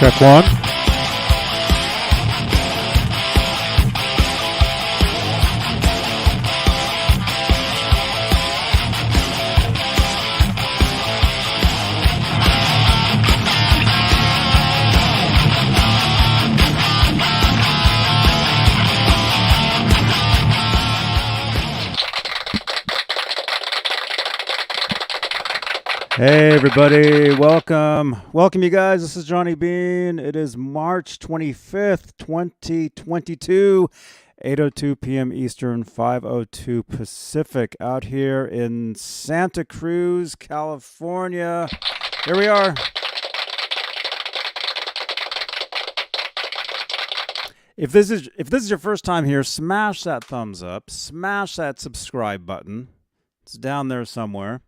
Check one. Hey everybody, welcome you guys. This is Johnny Beane. It is March 25th, 2022, 8:02 p.m. Eastern, 5:02 Pacific, out here in Santa Cruz, California. Here we are. If this is your first time here, smash that thumbs up, smash that subscribe button. It's down there somewhere.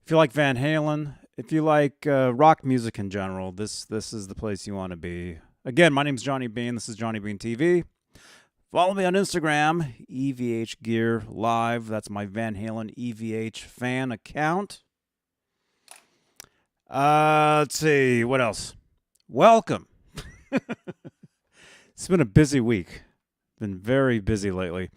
If you like Van Halen, if you like rock music in general, this is the place you want to be. Again, my name's Johnny Beane. This is Johnny Beane TV. Follow me on Instagram, EVH Gear Live. That's my Van Halen EVH fan account. Let's see, what else? Welcome. It's been a busy week. Been very busy lately.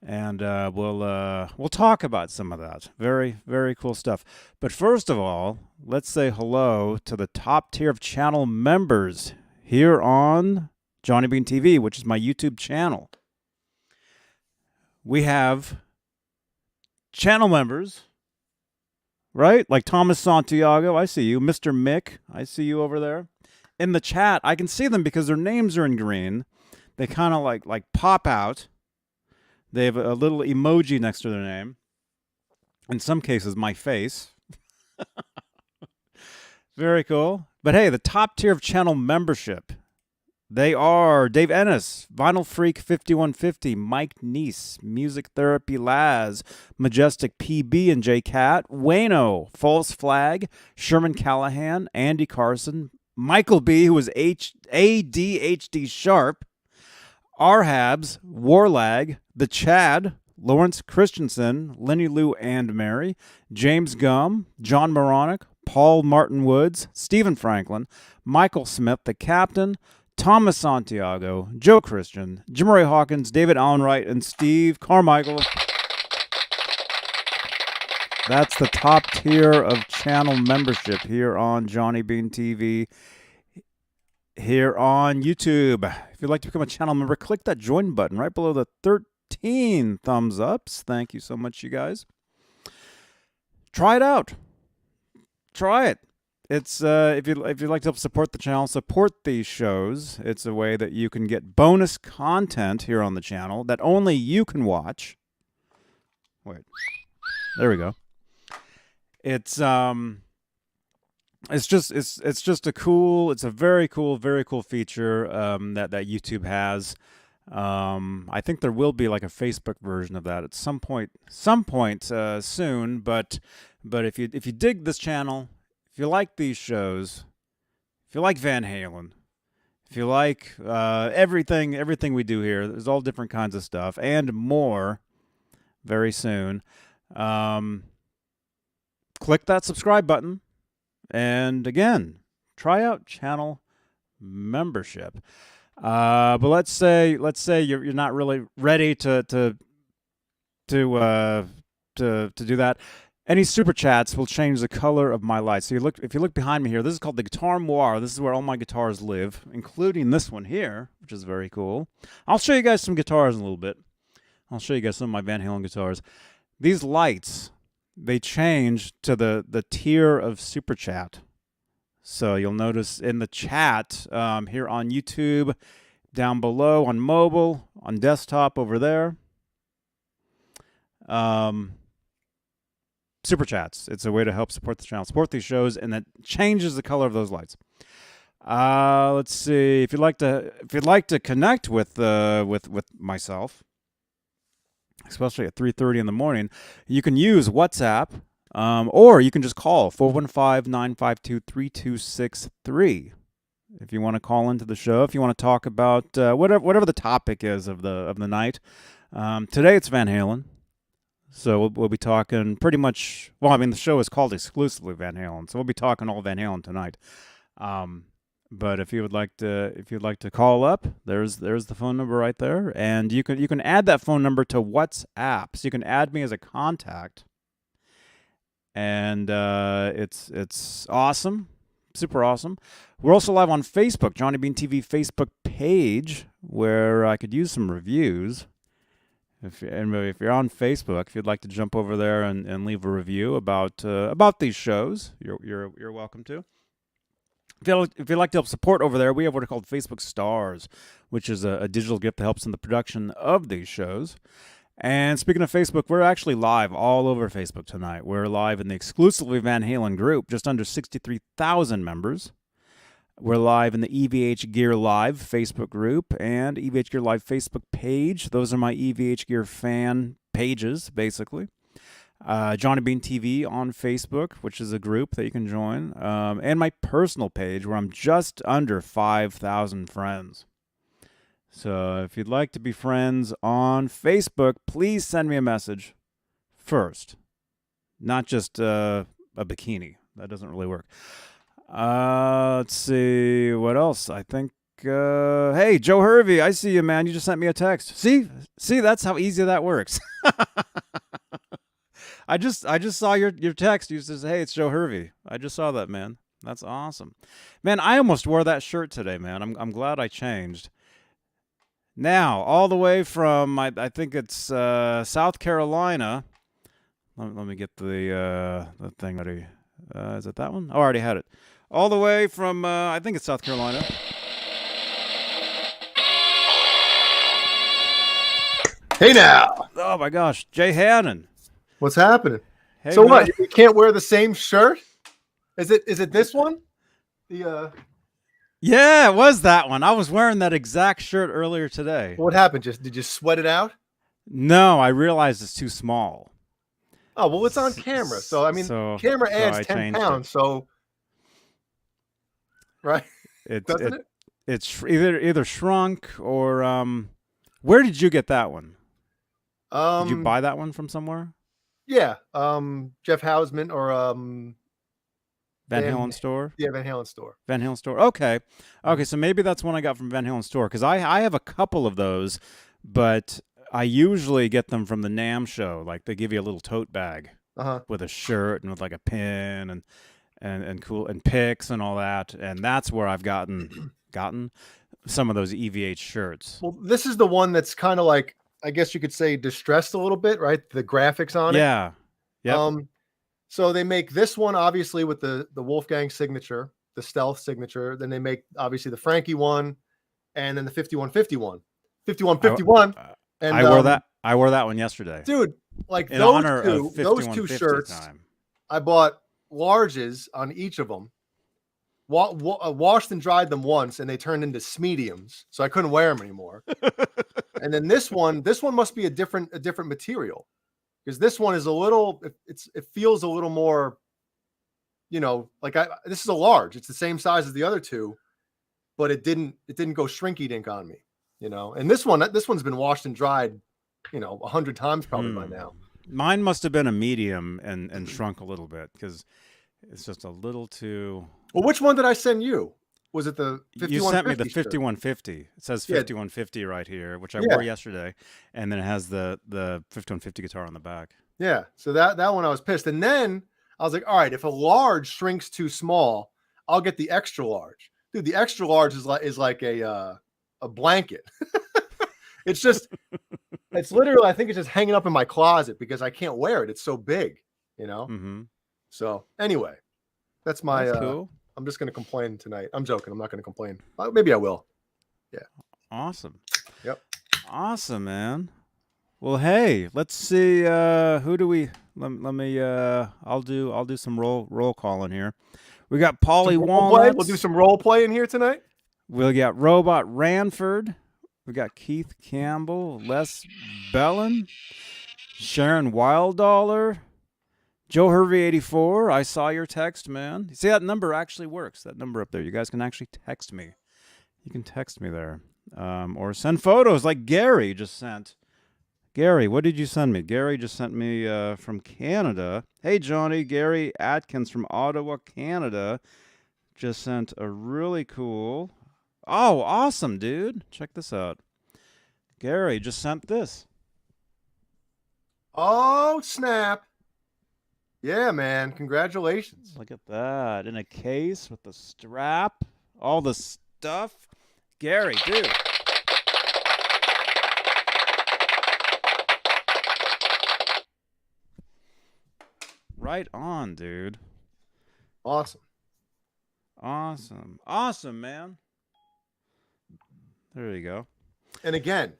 And we'll talk about some of that. Very, very cool stuff. But first of all, let's say hello to the top tier of channel members here on Johnny Beane TV, which is my YouTube channel. We have channel members, right? Like Thomas Santiago, I see you. Mr. Mick, I see you over there. In the chat, I can see them because their names are in green. They kind of like pop out. They have a little emoji next to their name. In some cases, my face. Very cool. But hey, the top tier of channel membership. They are Dave Ennis, Vinyl Freak 5150, Mike Neese, Music Therapy Laz, Majestic PB and J Cat, Wayno, False Flag, Sherman Callahan, Andy Carson, Michael B, who is ADHD Sharp, Arhabs, Warlag, The Chad, Lawrence Christensen, Lenny Lou and Mary, James Gum, John Moronic, Paul Martin Woods, Stephen Franklin, Michael Smith, The Captain, Thomas Santiago, Joe Christian, Jim Ray Hawkins, David Allen Wright, and Steve Carmichael. That's the top tier of channel membership here on Johnny Beane TV. Here on YouTube. If you'd like to become a channel member, click that join button right below the 13 thumbs ups. Thank you so much, you guys. Try it out. Try it. It's if you'd like to help support the channel, support these shows. It's a way that you can get bonus content here on the channel that only you can watch. Wait. There we go. It's just a very cool feature that YouTube has. I think there will be like a Facebook version of that at some point soon. But if you dig this channel, if you like these shows, if you like Van Halen, if you like everything we do here, there's all different kinds of stuff and more. Very soon, click that subscribe button. And again, try out channel membership. But let's say you're not really ready to do that. Any super chats will change the color of my light. So if you look behind me here, this is called the Guitar Moire. This is where all my guitars live, including this one here, which is very cool. I'll show you guys some guitars in a little bit. I'll show you guys some of my Van Halen guitars. These lights, they change to the tier of super chat. So you'll notice in the chat here on YouTube, down below on mobile, on desktop over there, super chats. It's a way to help support the channel, support these shows, and that changes the color of those lights. Let's see. If you'd like to connect with myself, especially at 3:30 in the morning, you can use WhatsApp, or you can just call 415-952-3263. If you want to call into the show, if you want to talk about whatever the topic is of the night. Today it's Van Halen, so we'll be talking pretty much. Well, I mean the show is called exclusively Van Halen, so we'll be talking all Van Halen tonight. But if you'd like to call up, there's the phone number right there, and you can add that phone number to WhatsApp. So you can add me as a contact, and it's awesome, super awesome. We're also live on Facebook, Johnny Beane TV Facebook page, where I could use some reviews. If you're on Facebook, if you'd like to jump over there and leave a review about these shows, you're welcome to. If you'd like to help support over there, we have what are called Facebook Stars, which is a digital gift that helps in the production of these shows. And speaking of Facebook, we're actually live all over Facebook tonight. We're live in the exclusively Van Halen group, just under 63,000 members. We're live in the EVH Gear Live Facebook group and EVH Gear Live Facebook page. Those are my EVH Gear fan pages, basically. Johnny Beane TV on Facebook, which is a group that you can join, and my personal page where I'm just under 5,000 friends. So if you'd like to be friends on Facebook, please send me a message first, not just a bikini. That doesn't really work. Let's see what else. I think. Hey, Joe Hervey, I see you, man. You just sent me a text. See, that's how easy that works. I just saw your text. You says, "Hey, it's Joe Hervey." I just saw that, man. That's awesome, man. I almost wore that shirt today, man. I'm glad I changed. Now, all the way from I think it's South Carolina. Let me get the thing ready. Is it that one? Oh, I already had it. All the way from I think it's South Carolina. Hey now! Oh my gosh, Jay Hannon. What's happening? Hey, so man. what? You can't wear the same shirt? Is it this one? The Yeah, it was that one. I was wearing that exact shirt earlier today. What happened? Did you sweat it out? No, I realized it's too small. Oh well, it's on camera. So I mean, camera adds 10 pounds. So right? It's either shrunk or where did you get that one? Did you buy that one from somewhere? Yeah, Jeff Hausman or Van Halen store? Yeah, Van Halen store. Van Halen store. Okay. So maybe that's one I got from Van Halen store because I have a couple of those, but I usually get them from the NAMM show. Like they give you a little tote bag with a shirt and with like a pin and cool and pics and all that, and that's where I've gotten some of those EVH shirts. Well, this is the one that's kind of like, I guess you could say, distressed a little bit, right? The graphics on it. Yeah. Yeah. So they make this one obviously with the Wolfgang signature, the stealth signature. Then they make obviously the Frankie one, and then the 5151. 5151. And I wore that one yesterday, dude. Like in those honor two, of those two shirts. Time. I bought larges on each of them. Washed and dried them once, and they turned into mediums, so I couldn't wear them anymore. And then this one must be a different material, because this one is a little. It feels a little more, like this is a large. It's the same size as the other two, but it didn't go shrinky dink on me, And this one's been washed and dried, 100 times probably by now. Mine must have been a medium and shrunk a little bit because it's just a little too. Well, which one did I send you? Was it the 5150? You sent me the 5150. It says 5150 right here, which I wore yesterday, and then it has the 5150 guitar on the back. Yeah, so that one I was pissed, and then I was like, all right, if a large shrinks too small, I'll get the extra large. Dude, the extra large is like a blanket. It's literally, I think it's just hanging up in my closet because I can't wear it. It's so big, Mm-hmm. So anyway, that's cool. I'm just going to complain tonight. I'm joking. I'm not going to complain. Maybe I will. Yeah. Awesome. Yep. Awesome, man. Well, hey, let's see. Who do we? Let me. I'll do some roll calling here. We got Paulie Walnuts. We'll do some role play in here tonight. We'll got Robot Ranford. We got Keith Campbell, Les Bellin, Sharon Wildaller. Joe Hervey 84, I saw your text, man. You see, that number actually works. That number up there. You guys can actually text me. You can text me there. Or send photos like Gary just sent. Gary, what did you send me? Gary just sent me from Canada. Hey, Johnny. Gary Atkins from Ottawa, Canada. just sent a really cool. Oh, awesome, dude! Check this out. Gary just sent this. Oh, snap. Yeah, man. Congratulations. Look at that. In a case with the strap, all the stuff. Gary, dude. Right on, dude. Awesome. Awesome, man. There you go. And again,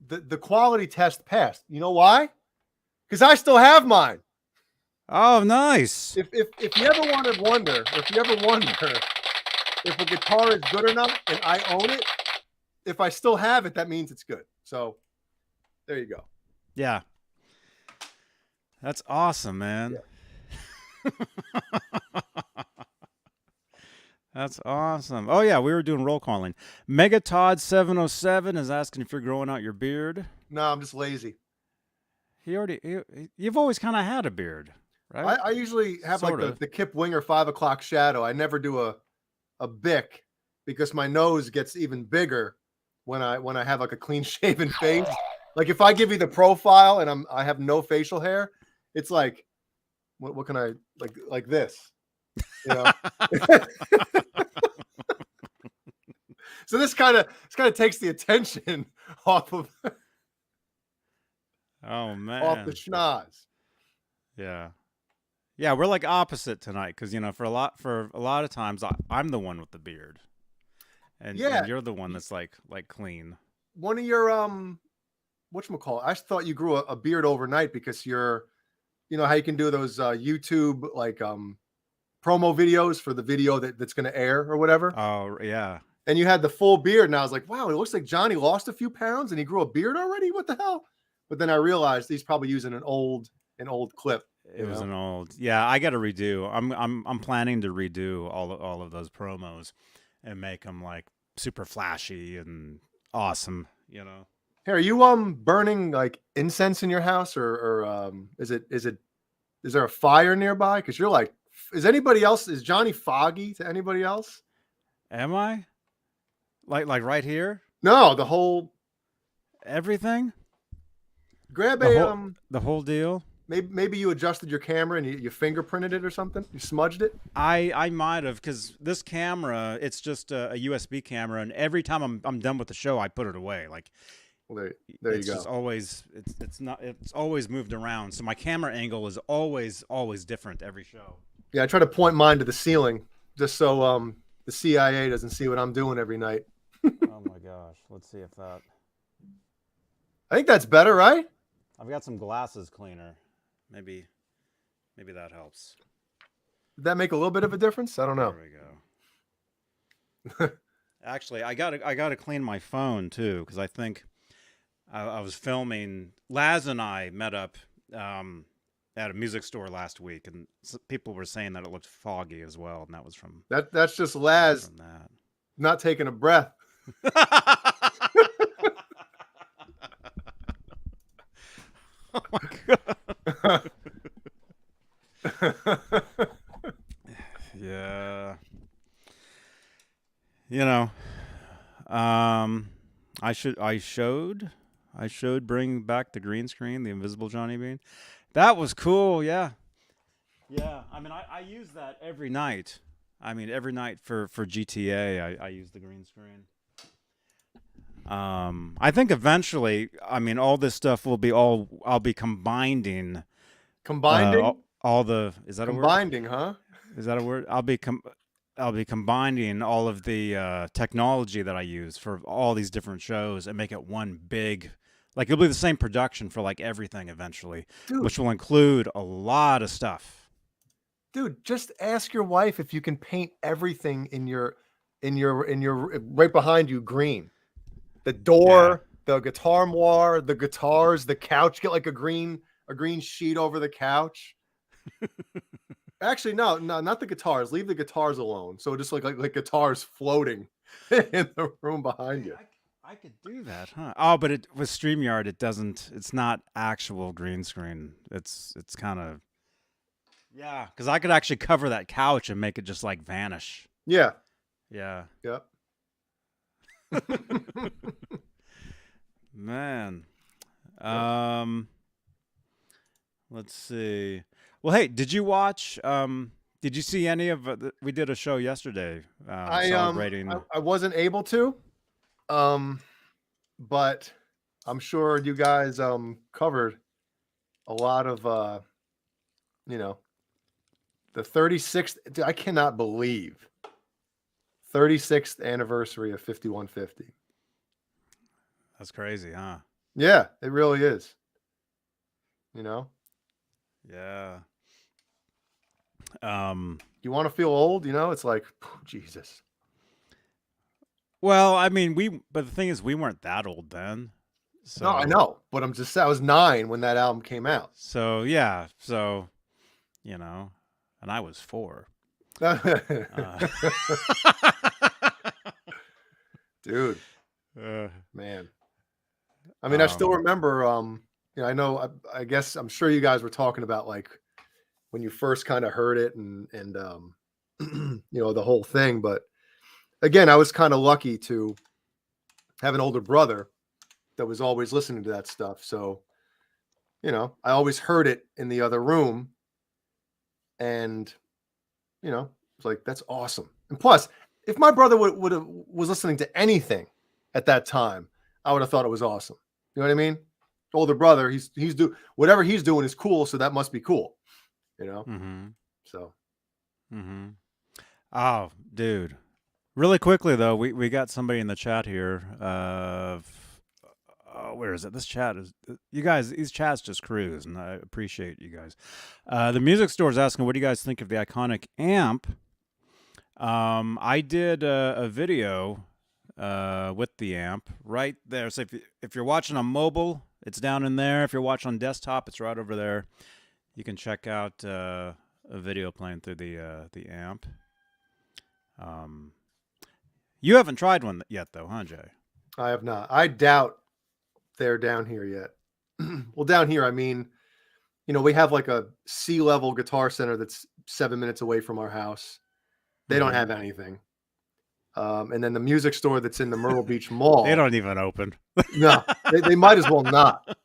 the quality test passed. You know why? Because I still have mine. Oh, nice. If you ever wonder if a guitar is good enough and I own it, if I still have it, that means it's good. So there you go. Yeah. That's awesome, man. Yeah. That's awesome. Oh, yeah, we were doing roll calling. Megatod707 is asking if you're growing out your beard. No, I'm just lazy. You've always kind of had a beard, right? I usually have Sort like of. the Kip Winger 5 o'clock shadow. I never do a Bic because my nose gets even bigger when I have like a clean shaven face. Like if I give you the profile and I have no facial hair, it's like what can I like this, you know? So this kind of takes the attention off of Oh, man. off the schnoz. Yeah. Yeah, we're like opposite tonight because, for a lot of times I'm the one with the beard. And you're the one that's like clean. One of your whatchamacallit, I thought you grew a beard overnight because you're, how you can do those YouTube like promo videos for the video that's going to air or whatever. Oh, yeah. And you had the full beard, and I was like, wow, it looks like Johnny lost a few pounds and he grew a beard already. What the hell? But then I realized he's probably using an old clip. It was an old. Yeah, I got to redo. I'm planning to redo all of those promos and make them like super flashy and awesome, Hey, are you burning like incense in your house or is there a fire nearby? Because you're like, is Johnny foggy to anybody else? Am I? Like right here? No, the whole everything? Grab the whole deal? Maybe you adjusted your camera and you fingerprinted it or something. You smudged it. I might have, because this camera, it's just a USB camera, and every time I'm done with the show, I put it away. Like, well, there you go. Just always it's always moved around. So my camera angle is always different every show. Yeah, I try to point mine to the ceiling just so the CIA doesn't see what I'm doing every night. Oh my gosh, let's see if that. I think that's better, right? I've got some glasses cleaner. Maybe that helps. Did that make a little bit of a difference? I don't know. There we go. Actually, I gotta clean my phone too, because I think I was filming. Laz and I met up at a music store last week, and people were saying that it looked foggy as well, and that was from that's just Laz from that. Not taking a breath. Oh my god. Yeah. I showed bring back the green screen, the invisible Johnny Beane. That was cool, yeah. Yeah. I mean, I use that every night. I mean, every night for GTA, I use the green screen. I think eventually, I mean, all this stuff I'll be combining. Combining? Is that a word? Combining, huh? Is that a word? I'll be combining all of the technology that I use for all these different shows and make it one big, like it'll be the same production for like everything eventually, dude, which will include a lot of stuff. Dude, just ask your wife if you can paint everything in your right behind you green. The door, the guitar moire, the guitars, the couch. Get like a green sheet over the couch. Actually, no, not the guitars. Leave the guitars alone. So just like guitars floating in the room behind you. I could do that, huh? Oh, but with StreamYard, it doesn't. It's not actual green screen. It's kind of because I could actually cover that couch and make it just like vanish. Yeah. Yeah. Yep. Man. Yep. Let's see. Well, hey, did you watch did you see any of we did a show yesterday celebrating I wasn't able to, but I'm sure you guys covered a lot of you know, the 36th. I cannot believe 36th anniversary of 5150. That's crazy, huh? Yeah, it really is. You know, Yeah. you want to feel old, you know, it's like, Jesus. Well, I mean, but the thing is we weren't that old then. No, I So know, but I was 9 when that album came out. so yeah, so you know, and I was 4. Uh, Dude, uh, man. I mean, I still remember, you know, I guess I'm sure you guys were talking about like when you first kind of heard it and you know, the whole thing. But again, I was kind of lucky to have an older brother that was always listening to that stuff. So, you know, I always heard it in the other room, and you know, it's like that's awesome. And plus, if my brother was listening to anything at that time, I would have thought it was awesome. You know what I mean? Older brother, he's do whatever he's doing is cool, so that must be cool. You know? mm-hmm. So Mm-hmm. Oh, dude. Really quickly though, we got somebody in the chat here. Where is it? This chat is you guys. These chats just cruise, and I appreciate you guys. The music store is asking, "What do you guys think of the iconic amp?" I did a video with the amp right there. So if you're watching on mobile, it's down in there. If you're watching on desktop, it's right over there. You can check out a video playing through the amp. You haven't tried one yet, though, huh, Jay? I have not. I doubt they're down here yet. Well, down here, I mean, you know, we have like a C-level Guitar Center that's 7 minutes away from our house. They don't have anything. And then the music store that's in the Myrtle Beach Mall. They don't even open. No, they might as well not.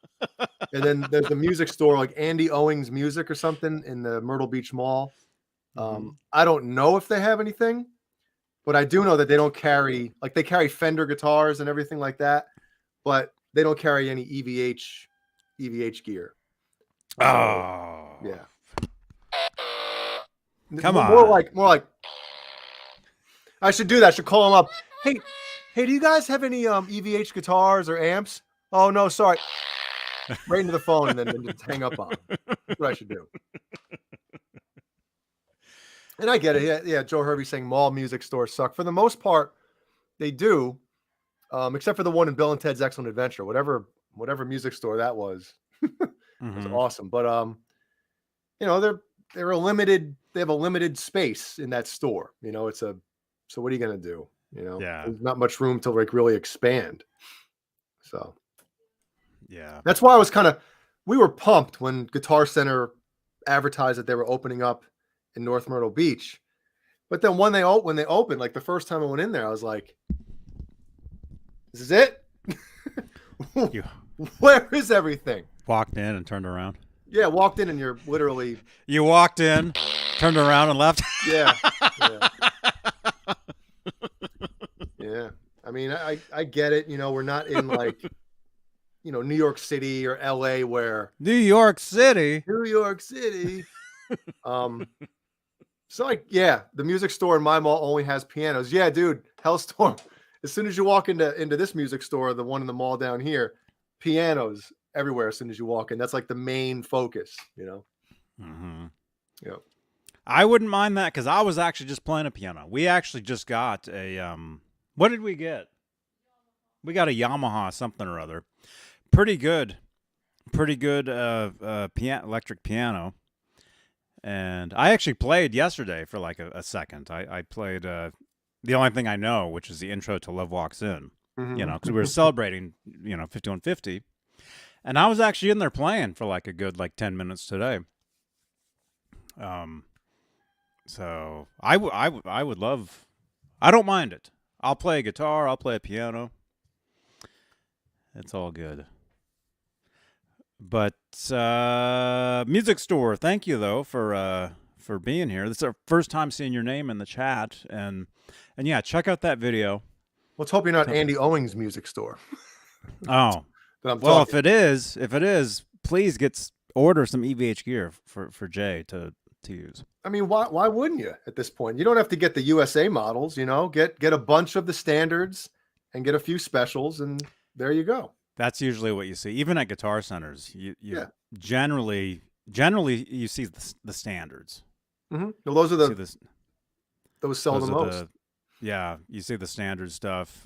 And then there's the music store like Andy Owings Music or something in the Myrtle Beach Mall. I don't know if they have anything, but I do know that they don't carry, like they carry Fender guitars and everything like that, but they don't carry any EVH gear. So, Oh, yeah. Come on. More like. I should do that. I should call them up. Hey, do you guys have any EVH guitars or amps? Oh no, sorry. Right into the phone and then just hang up on them. That's what I should do. And I get it. Yeah, Joe Hervey saying mall music stores suck. For the most part, they do, except for the one in Bill and Ted's Excellent Adventure. Whatever music store that was, was awesome. But you know, they're a limited. They have a limited space in that store. You know, so what are you gonna do? You know, there's not much room to like really expand. So yeah, that's why we were pumped when Guitar Center advertised that they were opening up in North Myrtle Beach. But then when they opened, like the first time I went in there, I was like, this is it? Where is everything? Walked in and turned around. Yeah, walked in and you're literally. You walked in, turned around and left. Yeah. Yeah. I mean, I get it. You know, we're not in like, you know, New York City or LA where. New York City. So like, yeah, the music store in my mall only has pianos. Yeah, dude, Hellstorm. As soon as you walk into this music store, the one in the mall down here, pianos everywhere. As soon as you walk in, that's like the main focus, you know. Yeah. I wouldn't mind that because I was actually just playing a piano. We actually just got a what did we get? We got a Yamaha something or other. Pretty good electric piano. And I actually played yesterday for like a second. I played the only thing I know, which is the intro to Love Walks In. You know, because we were celebrating, 5150. And I was actually in there playing for like a good 10 minutes today. So I would love I don't mind it. I'll play a guitar. I'll play a piano. It's all good. But music store, thank you though for being here. This is our first time seeing your name in the chat, and yeah, check out that video. Let's hope you're not Andy Owings' music store. Oh, that I'm well, talking. if it is, please order some EVH gear for Jay to use. I mean, why wouldn't you at this point? You don't have to get the USA models, you know, get a bunch of the standards and get a few specials, and there you go. That's usually what you see, even at guitar centers. You generally you see the standards. Mm-hmm. Well, those are those sell the most. You see the standard stuff.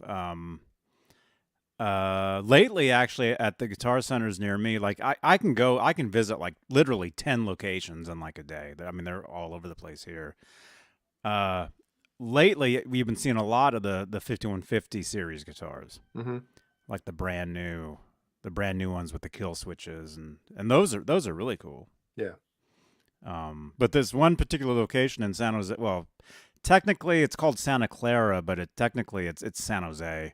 Lately, actually, at the guitar centers near me, like I can visit like literally 10 locations in like a day. I mean, they're all over the place here. Lately, we've been seeing a lot of the 5150 series guitars, like the brand new ones with the kill switches, and those are really cool. Yeah. But there's one particular location in San Jose. Well, technically it's called Santa Clara, but it's San Jose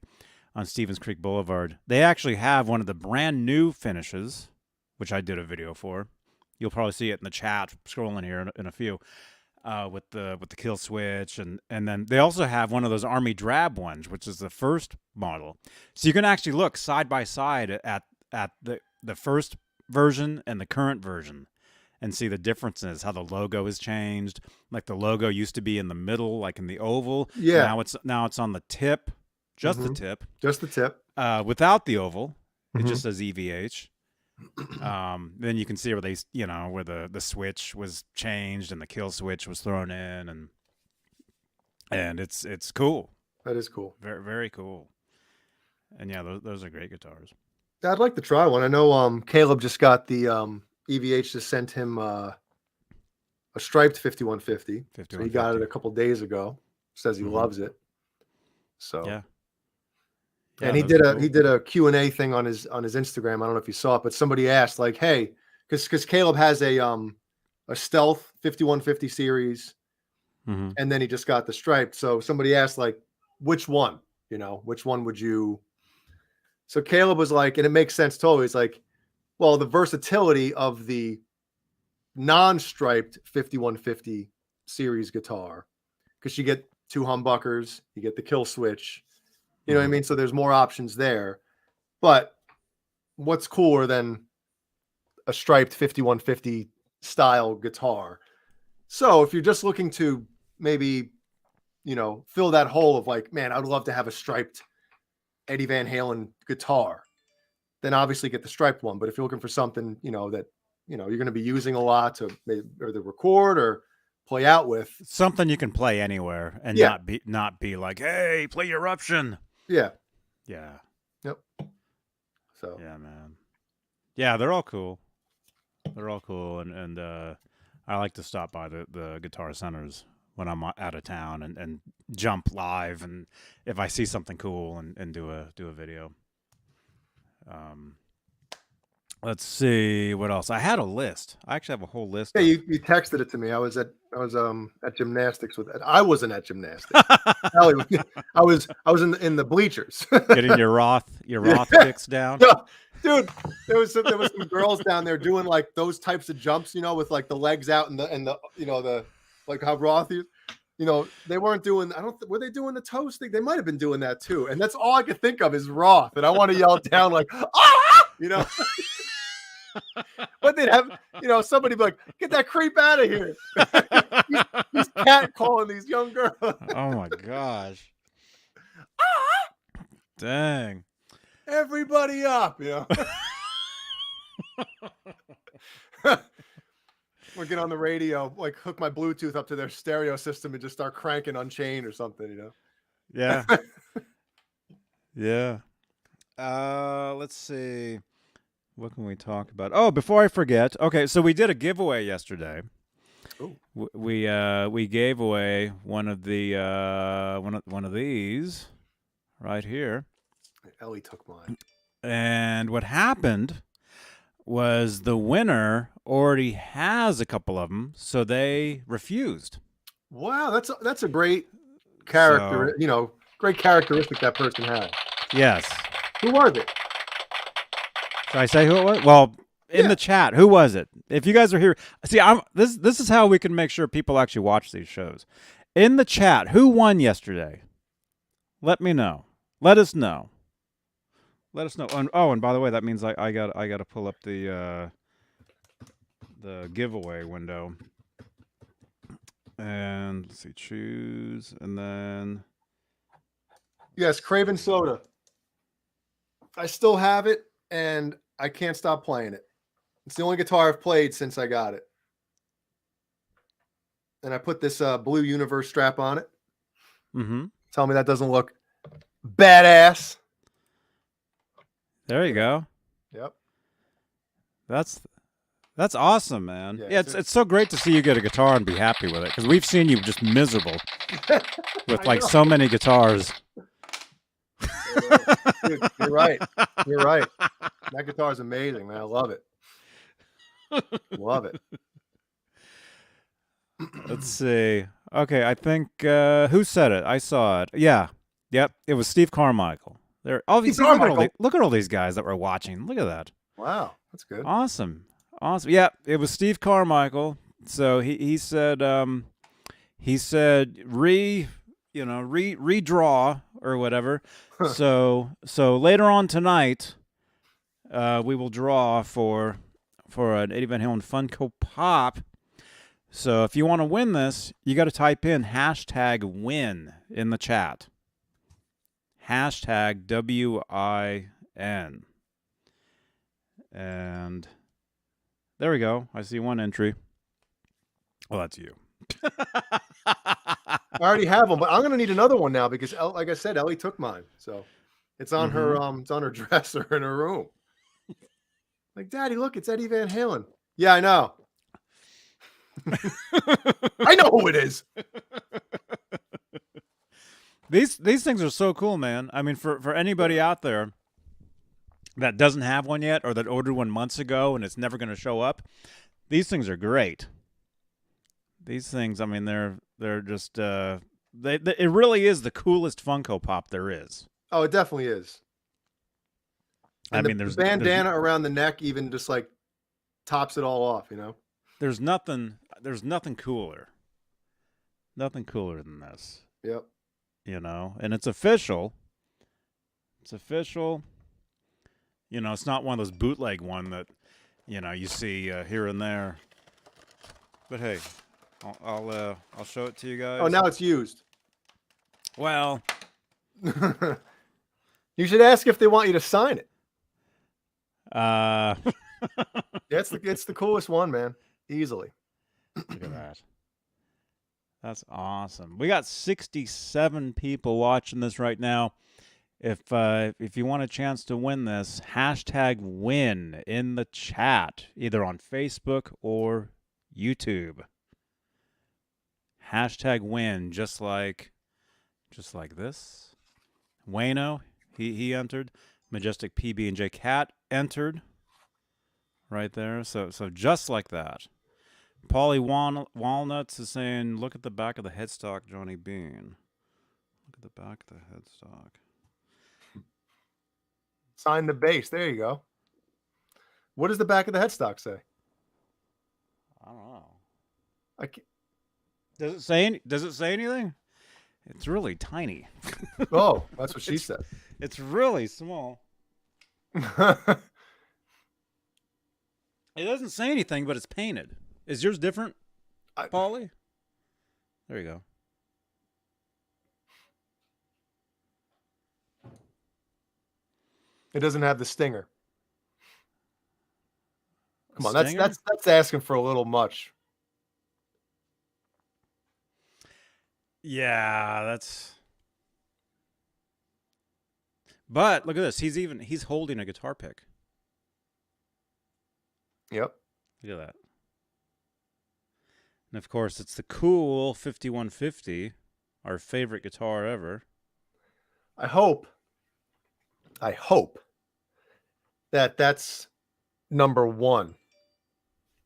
on Stevens Creek Boulevard. They actually have one of the brand new finishes, which I did a video for. You'll probably see it in the chat scrolling here in a few, with the kill switch, and then they also have one of those Army drab ones, which is the first model. So you can actually look side by side at the first version and the current version, and see the differences, how the logo has changed. Like the logo used to be in the middle, like in the oval. Yeah. Now it's on the tip, just the tip. Just the tip. Without the oval. It just says EVH. Then you can see where where the switch was changed and the kill switch was thrown in, and it's cool. That is cool. Very, very cool. And yeah, those are great guitars. I'd like to try one. I know Caleb just got the EVH just sent him a striped 5150. So he got it a couple days ago. Says he loves it. So yeah. And he did a Q&A thing on his Instagram. I don't know if you saw it, but somebody asked like, hey, because Caleb has a stealth 5150 series, and then he just got the striped. So somebody asked like, which one? Which one would you? So Caleb was like, and it makes sense totally. It's like, well, the versatility of the non-striped 5150 series guitar, because you get two humbuckers, you get the kill switch, you know what I mean? So there's more options there. But what's cooler than a striped 5150 style guitar? So if you're just looking to maybe, fill that hole of like, man, I'd love to have a striped Eddie Van Halen guitar, then obviously get the striped one. But if you're looking for something, that, you're going to be using a lot to either record or play out with, something you can play anywhere and not be like, hey, play Eruption. Yeah. Yeah. Yep. So yeah, man. Yeah, they're all cool. They're all cool, and I like to stop by the guitar centers when I'm out of town and jump live, and if I see something cool and do a video. Let's see what else. I had a list. I actually have a whole list. Yeah, you texted it to me. I was at gymnastics with. I wasn't at gymnastics. I was in the bleachers. Getting your Roth kicks down. Dude, there was some girls down there doing like those types of jumps, with like the legs out and the the like how Roth used. They weren't doing. Were they doing the toes thing? They might have been doing that too. And that's all I could think of is Roth. And I want to yell down like, ah, But they'd have, somebody be like, get that creep out of here. he's catcalling these young girls. Oh my gosh. Dang. Everybody up, We'll get on the radio, like hook my Bluetooth up to their stereo system and just start cranking Unchained or something, Yeah. Yeah. Let's see. What can we talk about? Oh, before I forget. Okay, so we did a giveaway yesterday. Ooh. We gave away one of the one of these right here. Ellie took mine. And what happened was the winner already has a couple of them, so they refused. Wow, that's a great character, So, great characteristic that person had. yes. Who was it? Should I say who it was? Well, in Yeah. the chat, who was it? If you guys are here, see, this is how we can make sure people actually watch these shows. In the chat, who won yesterday? Let me know. Let us know. Let us know. And by the way, that means I got to pull up the giveaway window. And let's see, choose, and then Yes, Craven Soda. I still have it, and I can't stop playing it. It's the only guitar I've played since I got it. And I put this Blue Universe strap on it. mm-hmm. Tell me that doesn't look badass. There you go. Yep. That's awesome, man. Yeah, Yeah, it's so great to see you get a guitar and be happy with it, because we've seen you just miserable with like so many guitars. Dude, you're right. You're right. That guitar is amazing, man. I love it. Love it. Let's see. Okay, I think who said it? I saw it. Yeah. Yep. It was Steve Carmichael. There. Obviously, look at all these guys that were watching. Look at that. Wow, that's good. Awesome. Yeah, it was Steve Carmichael. So he said redraw or whatever. so later on tonight, we will draw for an Eddie Van Halen Funko Pop. So if you want to win this, you got to type in #win in the chat. #WIN. And there we go. I see one entry. Well, that's you. I already have one, but I'm gonna need another one now because, like I said, Ellie took mine, so it's on her it's on her dresser in her room. Like, Daddy, look, it's Eddie Van Halen. Yeah, I know. I know who it is. These things are so cool, man. I mean, for anybody out there that doesn't have one yet, or that ordered one months ago and it's never going to show up, these things are great. These things, I mean, they're just it really is the coolest Funko Pop there is. Oh, it definitely is. And I mean, there's bandana around the neck, even just like tops it all off. There's nothing cooler. Nothing cooler than this. Yep. And it's official. It's official. It's not one of those bootleg one that, you see here and there. But hey, I'll show it to you guys. Oh, now it's used. Well, you should ask if they want you to sign it. It's the coolest one, man. Easily. Look at that. That's awesome. We got 67 people watching this right now. If you want a chance to win this, #win in the chat, either on Facebook or YouTube. #win, just like this. Wayno, he entered. Majestic PB&J Cat entered. Right there. So just like that. Paulie Walnuts is saying, look at the back of the headstock, Johnny Beane. Look at the back of the headstock. Sign the base. There you go. What does the back of the headstock say? I don't know. I can't... Does it say anything? It's really tiny. Oh, that's what she said. It's really small. It doesn't say anything, but it's painted. Is yours different, Paulie? There you go. It doesn't have the stinger. Come on, Stinger? that's asking for a little much. Yeah, that's. But look at this. He's holding a guitar pick. Yep. Look at that. And of course, it's the cool 5150, our favorite guitar ever. I hope that that's number one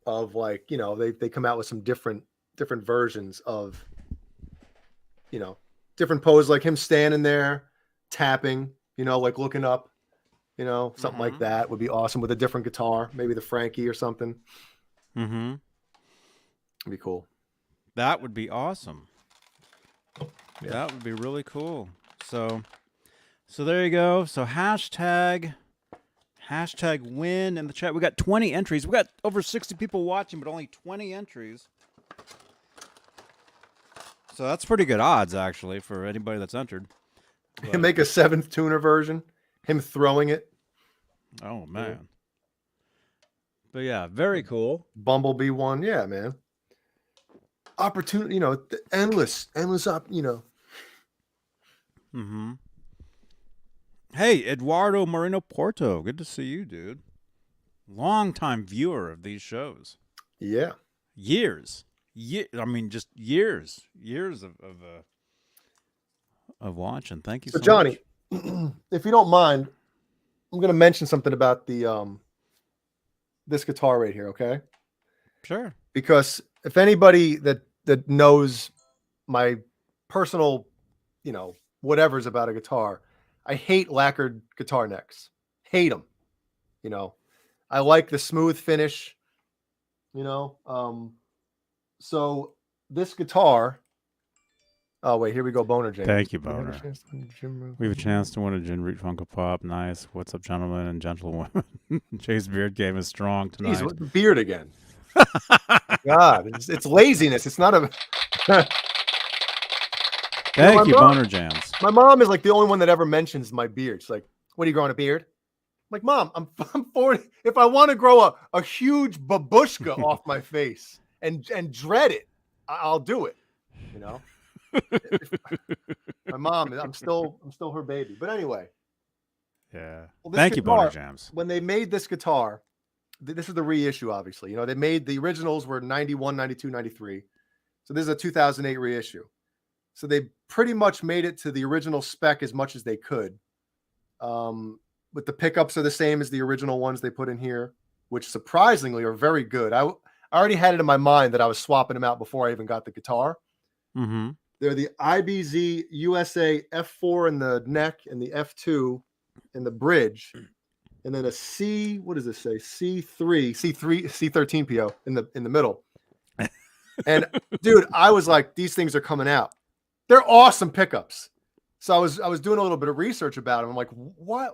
of, like, they come out with some different versions of, different poses, like him standing there, tapping, like looking up, something like that would be awesome with a different guitar, maybe the Frankie or something. Mm-hmm. It'd be cool. That would be awesome. Yeah. That would be really cool. So there you go. So hashtag win in the chat. We got 20 entries. We got over 60 people watching, but only 20 entries. So that's pretty good odds, actually, for anybody that's entered. But, make a 7th tuner version. Him throwing it. Oh, man. But yeah, very cool. Bumblebee one. Yeah, man. Opportunity, endless, Mm-hmm. Hey, Eduardo Moreno Porto. Good to see you, dude. Longtime viewer of these shows. Yeah. Years. I mean, just years of watching. Thank you so Johnny, much. if you don't mind, I'm going to mention something about the this guitar right here, okay? Sure. Because if anybody that knows my personal, whatever's about a guitar, I hate lacquered guitar necks. Hate them. I like the smooth finish. So this guitar. Oh wait, here we go, Boner James. Thank you, Boner. We have a chance to win a Gin Root Funko Pop. Nice. What's up, gentlemen and gentlewomen? Jay's beard game is strong tonight. Jeez, what the beard again? God, it's laziness. It's not a. Thank you, Boner Jams. My mom is like the only one that ever mentions my beard. She's like, "What, are you growing a beard?" I'm like, Mom, I'm 40. If I want to grow a huge babushka off my face and dread it, I'll do it. My mom, I'm still her baby. But anyway. Yeah. Thank you, Boner Jams. When they made this guitar, this is the reissue, obviously. They made the originals were 91, 92, 93. So this is a 2008 reissue. So they pretty much made it to the original spec as much as they could. But the pickups are the same as the original ones they put in here, which surprisingly are very good. I already had it in my mind that I was swapping them out before I even got the guitar. Mm-hmm. They're the IBZ USA F4 in the neck and the F2 in the bridge. And then a C, what does this say? C13 PO in the middle. And dude, I was like, these things are coming out. They're awesome pickups. So I was doing a little bit of research about them. I'm like, what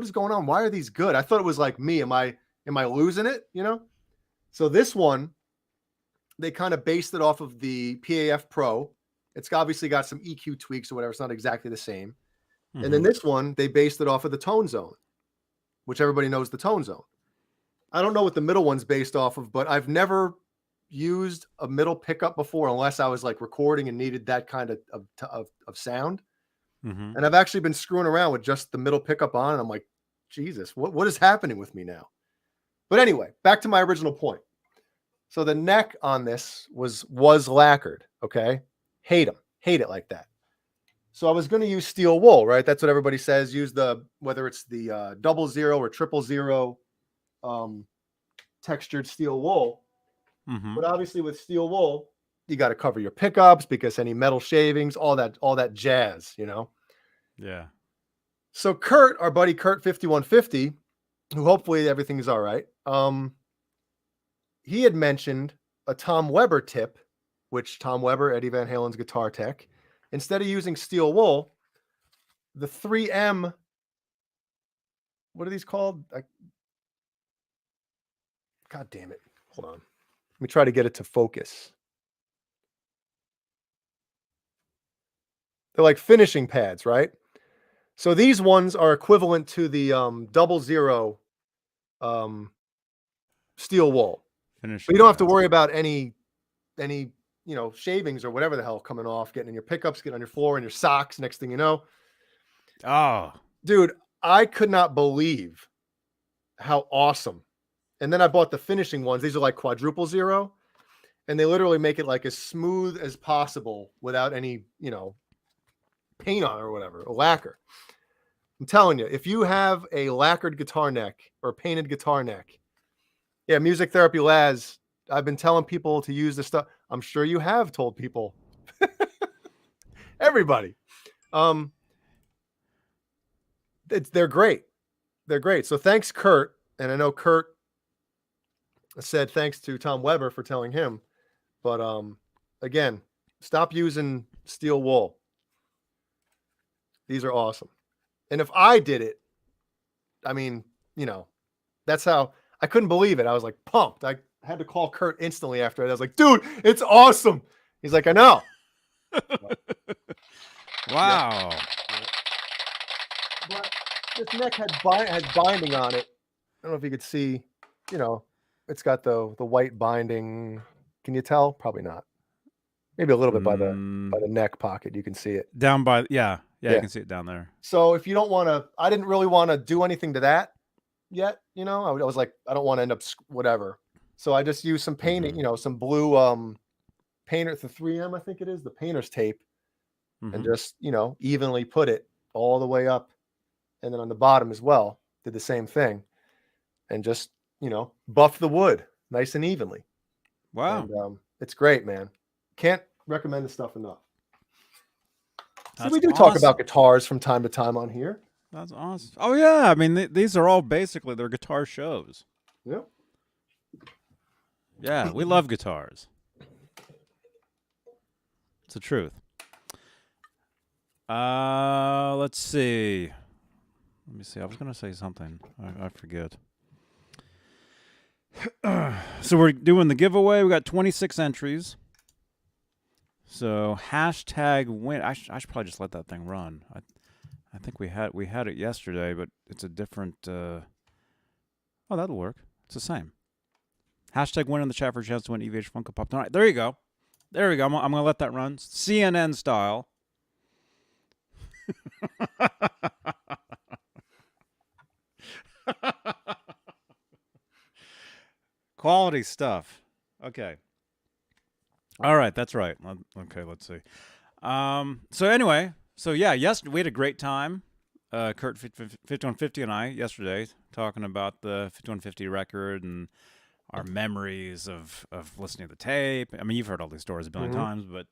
is going on? Why are these good? I thought it was like me. Am I losing it? So this one, they kind of based it off of the PAF Pro. It's obviously got some EQ tweaks or whatever. It's not exactly the same. Mm-hmm. And then this one, they based it off of the Tone Zone, which everybody knows the Tone Zone. I don't know what the middle one's based off of, but I've never used a middle pickup before unless I was like recording and needed that kind of sound. Mm-hmm. And I've actually been screwing around with just the middle pickup on, and I'm like, Jesus, what is happening with me now? But anyway, back to my original point. So the neck on this was lacquered, okay? Hate it like that. So I was going to use steel wool, right? That's what everybody says. Use whether it's the 00 or 000 textured steel wool. Mm-hmm. But obviously with steel wool, you got to cover your pickups because any metal shavings, all that jazz, Yeah. So Kurt, our buddy Kurt 5150, who hopefully everything's all right. He had mentioned a Tom Weber tip, which Tom Weber, Eddie Van Halen's guitar tech, instead of using steel wool, the 3M, what are these called? God damn it. Hold on. Let me try to get it to focus. They're like finishing pads, right? So these ones are equivalent to the 00 steel wool. But you don't have to worry about any shavings or whatever the hell coming off, getting in your pickups, getting on your floor and your socks. Next thing you know. Oh, dude, I could not believe how awesome. And then I bought the finishing ones. These are like quadruple zero, and they literally make it like as smooth as possible without any, paint on it or whatever, or lacquer. I'm telling you, if you have a lacquered guitar neck or painted guitar neck, yeah, Music Therapy Laz, I've been telling people to use this stuff. I'm sure you have told people. Everybody. They're great. They're great. So thanks, Kurt. And I know Kurt said thanks to Tom Weber for telling him. But again, stop using steel wool. These are awesome. And if I did it, I mean, that's how I couldn't believe it. I was like pumped. I had to call Kurt instantly after it. I was like, dude, it's awesome. He's like, I know. Wow. Yeah. But this neck had binding on it. I don't know if you could see, it's got the white binding. Can you tell? Probably not. Maybe a little bit by the neck pocket. You can see it. Down by, yeah, you can see it down there. So if you don't want to, I didn't really want to do anything to that yet. I was like, I don't want to end up whatever. So I just used some painting, some blue painter, the 3M, I think it is, the painter's tape, and just, evenly put it all the way up. And then on the bottom as well, did the same thing. And just, buff the wood nice and evenly. Wow. And, it's great, man. Can't recommend the stuff enough. So we do awesome. talk about guitars from time to time on here. That's awesome. Oh, yeah. I mean, these are all basically their guitar shows. Yep. Yeah, we love guitars. It's the truth. Let's see. Let me see. I was going to say something. I forget. So we're doing the giveaway. We got 26 entries. So hashtag win. I should probably just let that thing run. I think we had it yesterday, but it's a different. Oh, that'll work. It's the same. Hashtag win in the chat for a chance to win EVH Funko Pop tonight. There you go. There we go. I'm gonna let that run CNN style. Quality stuff. Okay. All right, that's right. Okay, let's see. So anyway, yesterday we had a great time. Kurt 5150 and I yesterday talking about the 5150 record and our memories of listening to the tape. I mean, you've heard all these stories a billion times, but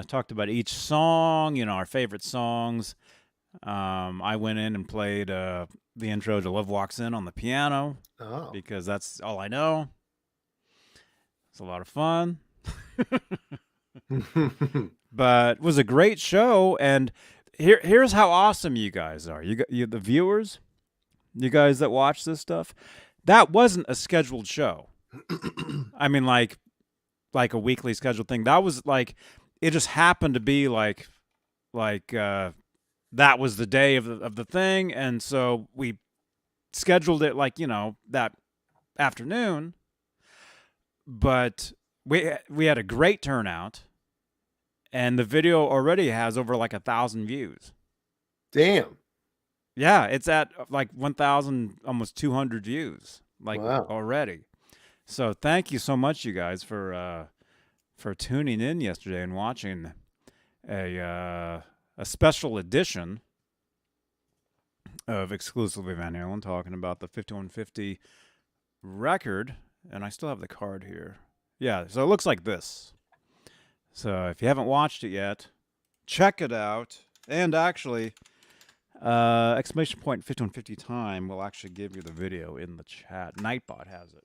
talked about each song, our favorite songs. I went in and played the intro to Love Walks In on the piano because that's all I know. It's a lot of fun. But it was a great show, and here's how awesome you guys are. You the viewers, you guys that watch this stuff. That wasn't a scheduled show. I mean, like a weekly scheduled thing. That was like, it just happened to be like that was the day of the thing, and so we scheduled it like that afternoon. But we had a great turnout, and the video already has over like 1,000 views. Damn. Yeah, it's at like 1,000, almost 200 views, already. So thank you so much, you guys, for tuning in yesterday and watching a special edition of Exclusively Van Halen, talking about the 5150 record. And I still have the card here. Yeah, so it looks like this. So if you haven't watched it yet, check it out. And actually, exclamation point 5150 time will actually give you the video in the chat. Nightbot has it.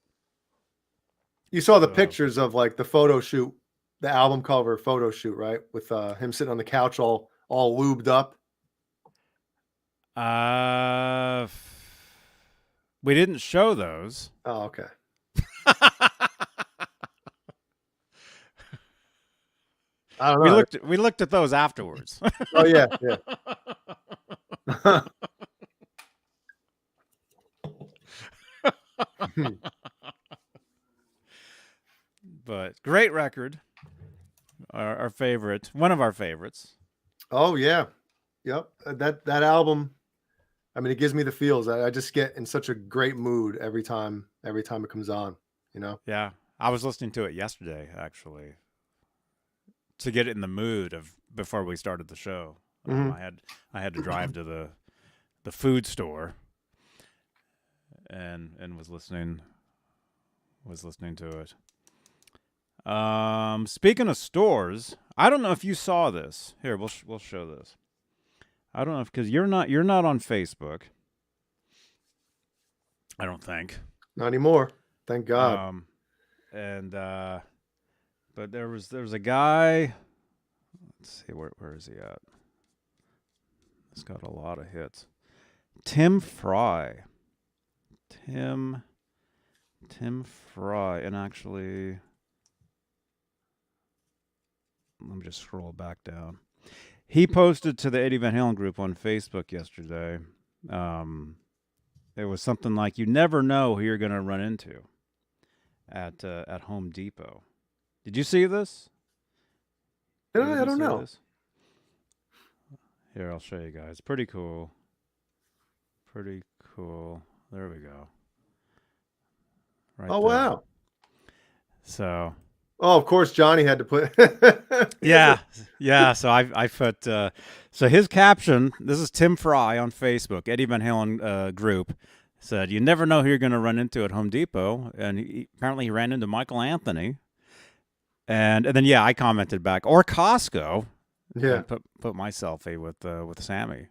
You saw the pictures of like the photo shoot, the album cover photo shoot, right? With him sitting on the couch all lubed up. We didn't show those. Oh, okay. I don't know. We looked at those afterwards. Oh yeah. But great record. Our favorite, one of our favorites. Oh yeah. Yep. That album, I mean, it gives me the feels. I just get in such a great mood every time it comes on, Yeah. I was listening to it yesterday, actually, to get in the mood of before we started the show. I had to drive to the food store and was listening to it. Speaking of stores, I don't know if you saw this. Here, we'll show this. I don't know because you're not on Facebook. I don't think. Not anymore. Thank God. And but there was a guy. Let's see where is he at? It's got a lot of hits. Tim Fry. Tim Fry, and actually, let me just scroll back down. He posted to the Eddie Van Halen group on Facebook yesterday. It was something like, "You never know who you're going to run into at Home Depot." Did you see this? I don't know. This? Here, I'll show you guys. Pretty cool. Pretty cool. There we go. Right Oh, there. wow. So. Oh, of course, Johnny had to put. Yeah. So I put. So his caption. This is Tim Fry on Facebook. Eddie Van Halen group said, "You never know who you're going to run into at Home Depot," and apparently he ran into Michael Anthony. And then I commented back, or Costco. Yeah. And put my selfie with Sammy.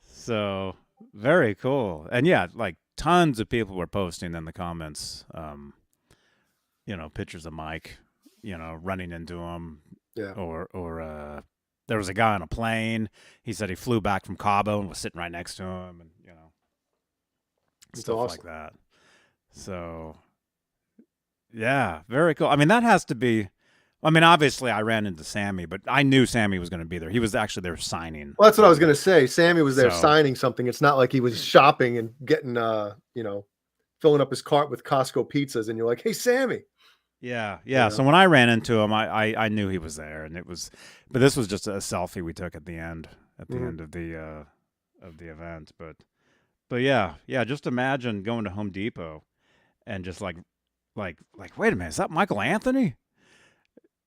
So very cool. And like tons of people were posting in the comments, pictures of Mike, running into him. Yeah. Or there was a guy on a plane. He said he flew back from Cabo and was sitting right next to him, and It's stuff awesome. like that. So yeah, very cool. I mean, that has to be. I mean, obviously, I ran into Sammy, but I knew Sammy was going to be there. He was actually there signing. Well, that's what I was going to say. Sammy was there So- signing something. It's not like he was shopping and getting, filling up his cart with Costco pizzas, and you're like, "Hey, Sammy." Yeah. Yeah. So when I ran into him, I knew he was there, and but this was just a selfie we took at the end end of the event. But yeah. Just imagine going to Home Depot and just like, wait a minute, is that Michael Anthony?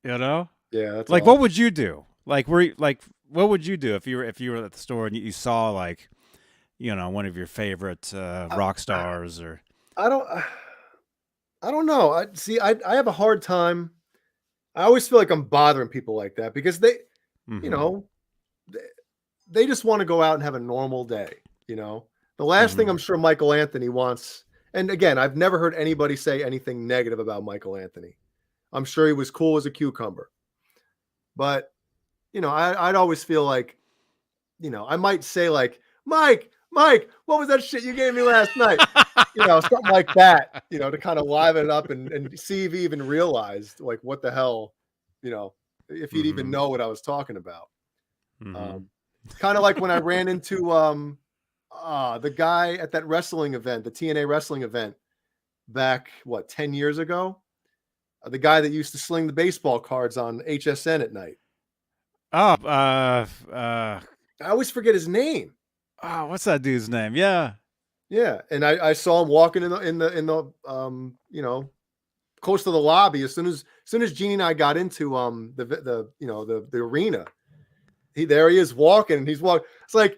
Yeah, that's like, awesome. what would you do? Like, what would you do if you were at the store and you saw one of your favorite rock stars or? I don't know. I have a hard time. I always feel like I'm bothering people like that because they, they just want to go out and have a normal day. The last thing I'm sure Michael Anthony wants. And again, I've never heard anybody say anything negative about Michael Anthony. I'm sure he was cool as a cucumber, but I'd always feel like, I might say like, Mike, what was that shit you gave me last night? Something like that, to kind of liven it up and see if he even realized like what the hell, if he'd even know what I was talking about. Kind of like when I ran into the guy at that wrestling event, the TNA wrestling event back, 10 years ago? The guy that used to sling the baseball cards on HSN at night. Oh, I always forget his name. Oh, what's that dude's name? Yeah. Yeah, and I saw him walking in the close to the lobby as soon as Jeannie and I got into the arena. He is walking, and he's walking. It's like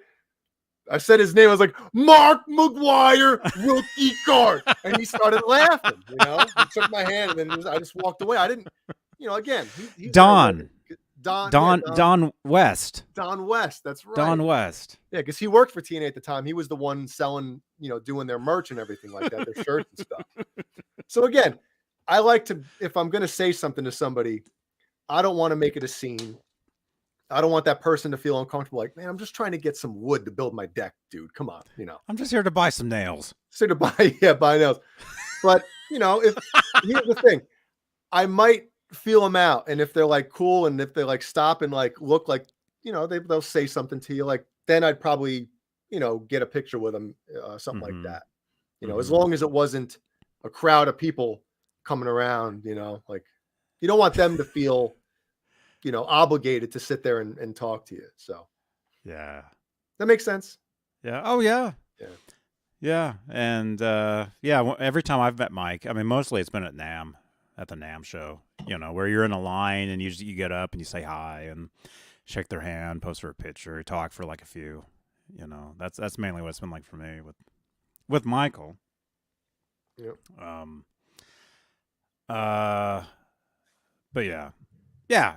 I said his name. I was like, Mark McGuire, rookie card, and he started laughing. He took my hand, and then I just walked away. I didn't, again. He's Don West. Don West. That's right. Don West. Yeah, because he worked for TNA at the time. He was the one selling, doing their merch and everything like that, their shirts and stuff. So again, I like to, if I'm going to say something to somebody, I don't want to make it a scene. I don't want that person to feel uncomfortable. Like, man, I'm just trying to get some wood to build my deck, dude. Come on, I'm just here to buy some nails. So to buy nails. But if here's the thing, I might feel them out, and if they're like cool, and if they like stop and like look like they'll say something to you, like then I'd probably get a picture with them, something like that. As long as it wasn't a crowd of people coming around, like you don't want them to feel obligated to sit there and talk to you. So yeah, that makes sense. Yeah. Oh yeah. Yeah. Yeah. And every time I've met Mike, I mean, mostly it's been at the NAMM show, where you're in a line and you get up and you say hi and shake their hand, post for a picture, talk for like a few, that's mainly what it's been like for me with Michael. Yep. But yeah.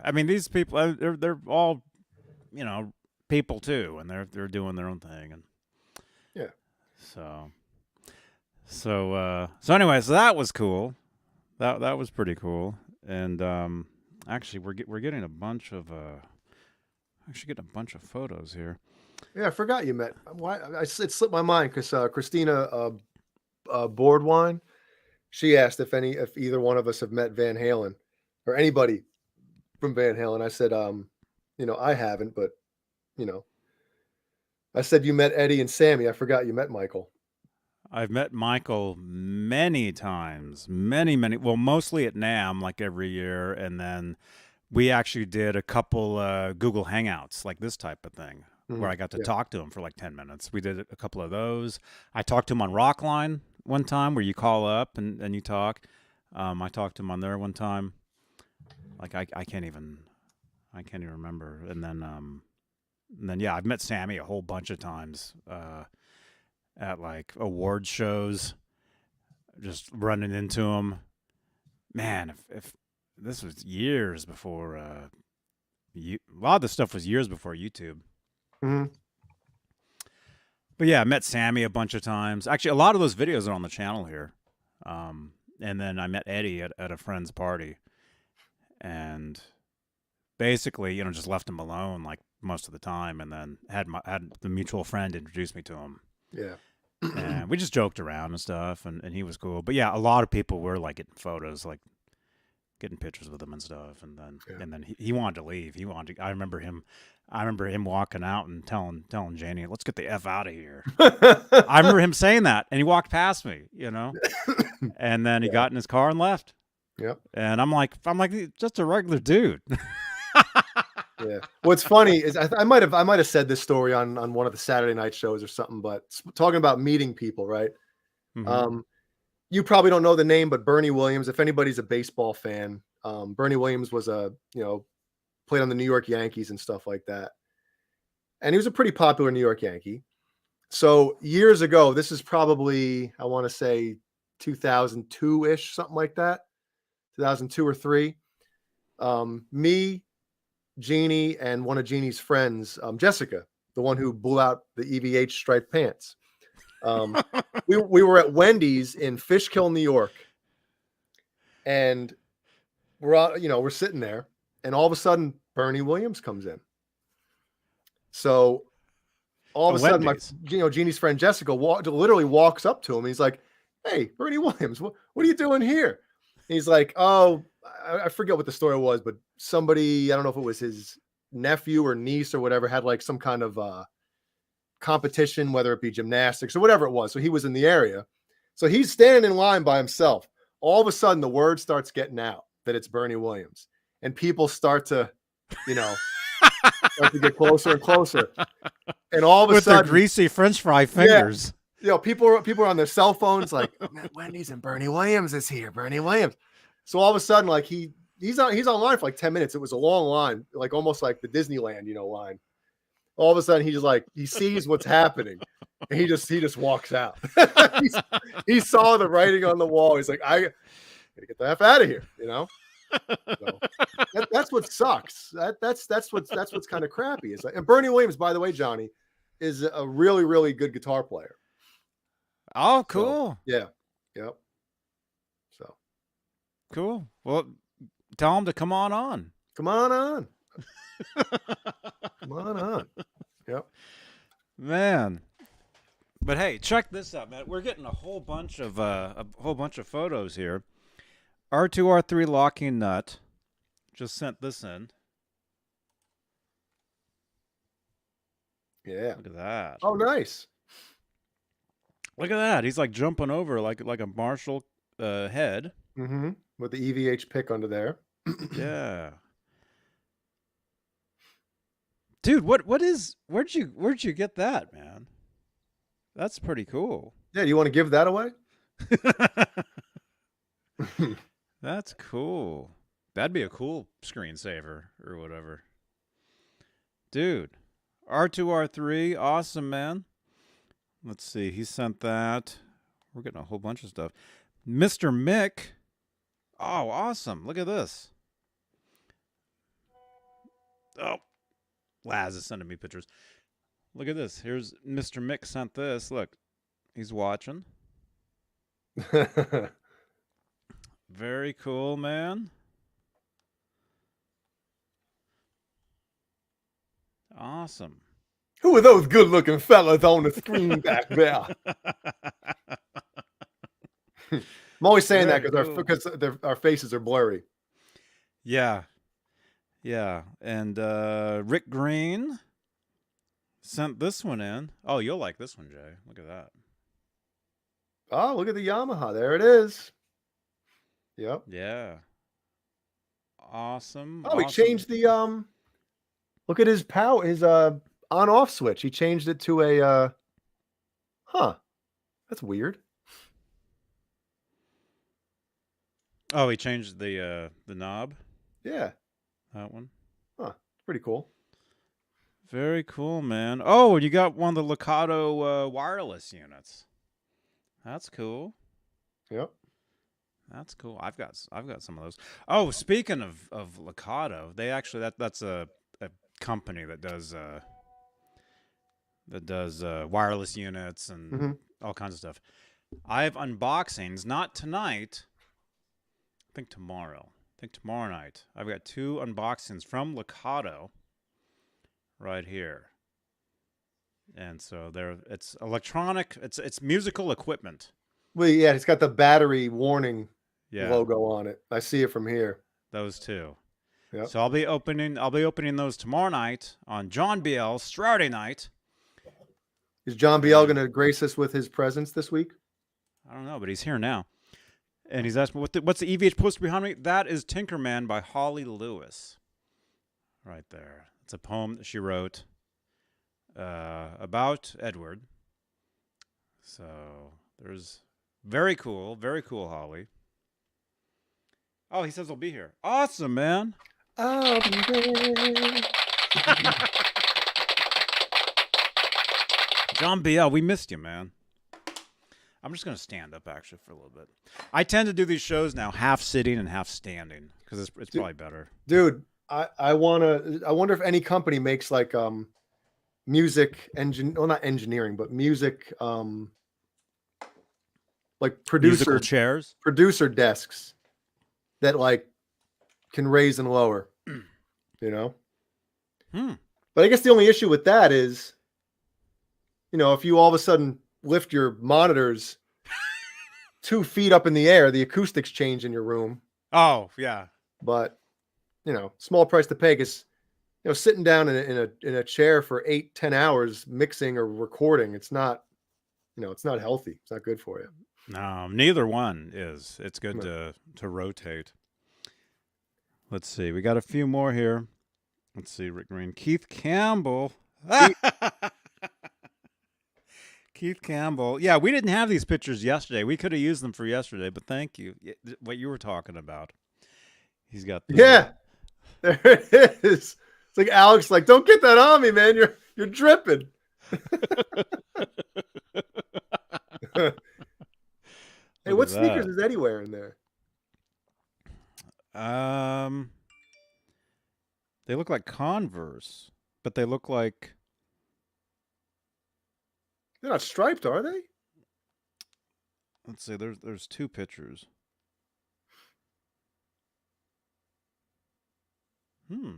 I mean, these people, they're all, people too, and they're doing their own thing, and Yeah. so anyway, so that was cool. That was pretty cool, and actually, we're getting a bunch of photos here. Yeah, I forgot you met. Why? It slipped my mind because Christina Boardwine, she asked if either one of us have met Van Halen or anybody from Van Halen. I said, I haven't, but I said you met Eddie and Sammy. I forgot you met Michael. I've met Michael many times, many. Well, mostly at NAMM, like every year, and then we actually did a couple Google Hangouts, like this type of thing, where I got to talk to him for like 10 minutes. We did a couple of those. I talked to him on Rockline one time, where you call up and you talk. I talked to him on there one time. Like I can't even remember. And then yeah, I've met Sammy a whole bunch of times. At like award shows, just running into him. Man, if this was years before, a lot of the stuff was years before YouTube. Mm-hmm. But yeah, I met Sammy a bunch of times. Actually, a lot of those videos are on the channel here. And then I met Eddie at a friend's party, and basically, just left him alone like most of the time, and then had the mutual friend introduce me to him. Yeah. And we just joked around and stuff, and he was cool. But yeah, a lot of people were like getting photos, like getting pictures with him and stuff. And then he wanted to leave. I remember him walking out and telling Janie, "Let's get the F out of here." I remember him saying that, and he walked past me, and then he got in his car and left. Yep. And I'm like, just a regular dude. Yeah. What's funny is I might have said this story on one of the Saturday night shows or something, but talking about meeting people, right? Mm-hmm. You probably don't know the name, but Bernie Williams, if anybody's a baseball fan, Bernie Williams was played on the New York Yankees and stuff like that. And he was a pretty popular New York Yankee. So years ago, this is probably, I want to say 2002-ish, something like that. 2002 or 3. Me, Jeannie, and one of Jeannie's friends, Jessica, the one who blew out the EVH striped pants. We were at Wendy's in Fishkill, New York, and we're sitting there, and all of a sudden Bernie Williams comes in. So all of a sudden, Jeannie's friend Jessica literally walks up to him. He's like, "Hey, Bernie Williams, what are you doing here?" And he's like, "Oh, I forget what the story was, but somebody, I don't know if it was his nephew or niece or whatever, had like some kind of competition, whether it be gymnastics or whatever it was. So he was in the area. So he's standing in line by himself. All of a sudden, the word starts getting out that it's Bernie Williams, and people start to, start to get closer and closer. And all of a sudden, with their greasy French fry fingers. Yeah, people are on their cell phones like, "Oh, man, Wendy's and Bernie Williams is here. Bernie Williams." So all of a sudden, like he's online for like 10 minutes. It was a long line, like almost like the Disneyland, line. All of a sudden, he sees what's happening, and he just walks out. he saw the writing on the wall. He's like, "I gotta get the F out of here," So that's what sucks. That's what's kind of crappy. It's like, and Bernie Williams, by the way, Johnny, is a really, really good guitar player. Oh, cool. So, yeah. Yep. So cool. Well, tell him to come on on. Come on on. Come on on. Yep. Man. But hey, check this out, man. We're getting a whole bunch of photos here. R2R3 locking nut just sent this in. Yeah. Look at that. Oh, nice. Look at that. He's like jumping over like a Marshall head. Mm-hmm. With the EVH pick under there. Yeah. Dude, where'd you get that, man? That's pretty cool. Yeah, you want to give that away? That's cool. That'd be a cool screensaver or whatever. Dude, R2R3, awesome, man. Let's see, he sent that. We're getting a whole bunch of stuff. Mr. Mick. Oh, awesome. Look at this. Oh, Laz is sending me pictures. Look at this. Here's Mr. Mick sent this. Look, he's watching. Very cool, man. Awesome. Who are those good-looking fellas on the screen back there? I'm always saying that because our faces are blurry. Yeah. Yeah. And Rick Green sent this one in. Oh, you'll like this one, Jay. Look at that. Oh, look at the Yamaha. There it is. Yep. Yeah. Awesome. Oh, he changed the look at his power, his on-off switch. He changed it to a that's weird. Oh, he changed the knob. Yeah. That one. Huh. Pretty cool. Very cool, man. Oh, you got one of the Licado wireless units. That's cool. Yep. That's cool. I've got some of those. Oh, speaking of Licado, they actually that's a company that does wireless units and all kinds of stuff. I have unboxings, not tonight. I think tomorrow night. I've got 2 unboxings from Licado right here. And so it's electronic, it's musical equipment. Well, yeah, it's got the battery warning logo on it. I see it from here. Those 2. Yep. So I'll be opening those tomorrow night on John BL's Saturday night. Is John BL going to grace us with his presence this week? I don't know, but he's here now. And he's asked me, what's the EVH poster behind me? That is Tinkerman by Holly Lewis. Right there. It's a poem that she wrote about Edward. So there's very cool, Holly. Oh, he says he'll be here. Awesome, man. I'll be there. John BL, we missed you, man. I'm just going to stand up, actually, for a little bit. I tend to do these shows now half sitting and half standing because it's probably better. Dude, I wonder if any company makes like music not engineering, but music like musical chairs, producer desks that like can raise and lower, you know? But I guess the only issue with that is, if you all of a sudden lift your monitors 2 feet up in the air, the acoustics change in your room. Oh, yeah. But, small price to pay because, sitting down in a chair for 8-10 hours mixing or recording, it's not, it's not healthy. It's not good for you. No, neither one is. It's good to rotate. Let's see. We got a few more here. Let's see. Rick Green. Keith Campbell. Keith Campbell. Yeah, we didn't have these pictures yesterday. We could have used them for yesterday, but thank you. What you were talking about. He's got Yeah. There it is. It's like Alex, like, don't get that on me, man. You're dripping. Hey, what sneakers is Eddie wearing there? They look like Converse, but they look like they're not striped, are they? Let's see. There's 2 pictures. Oh,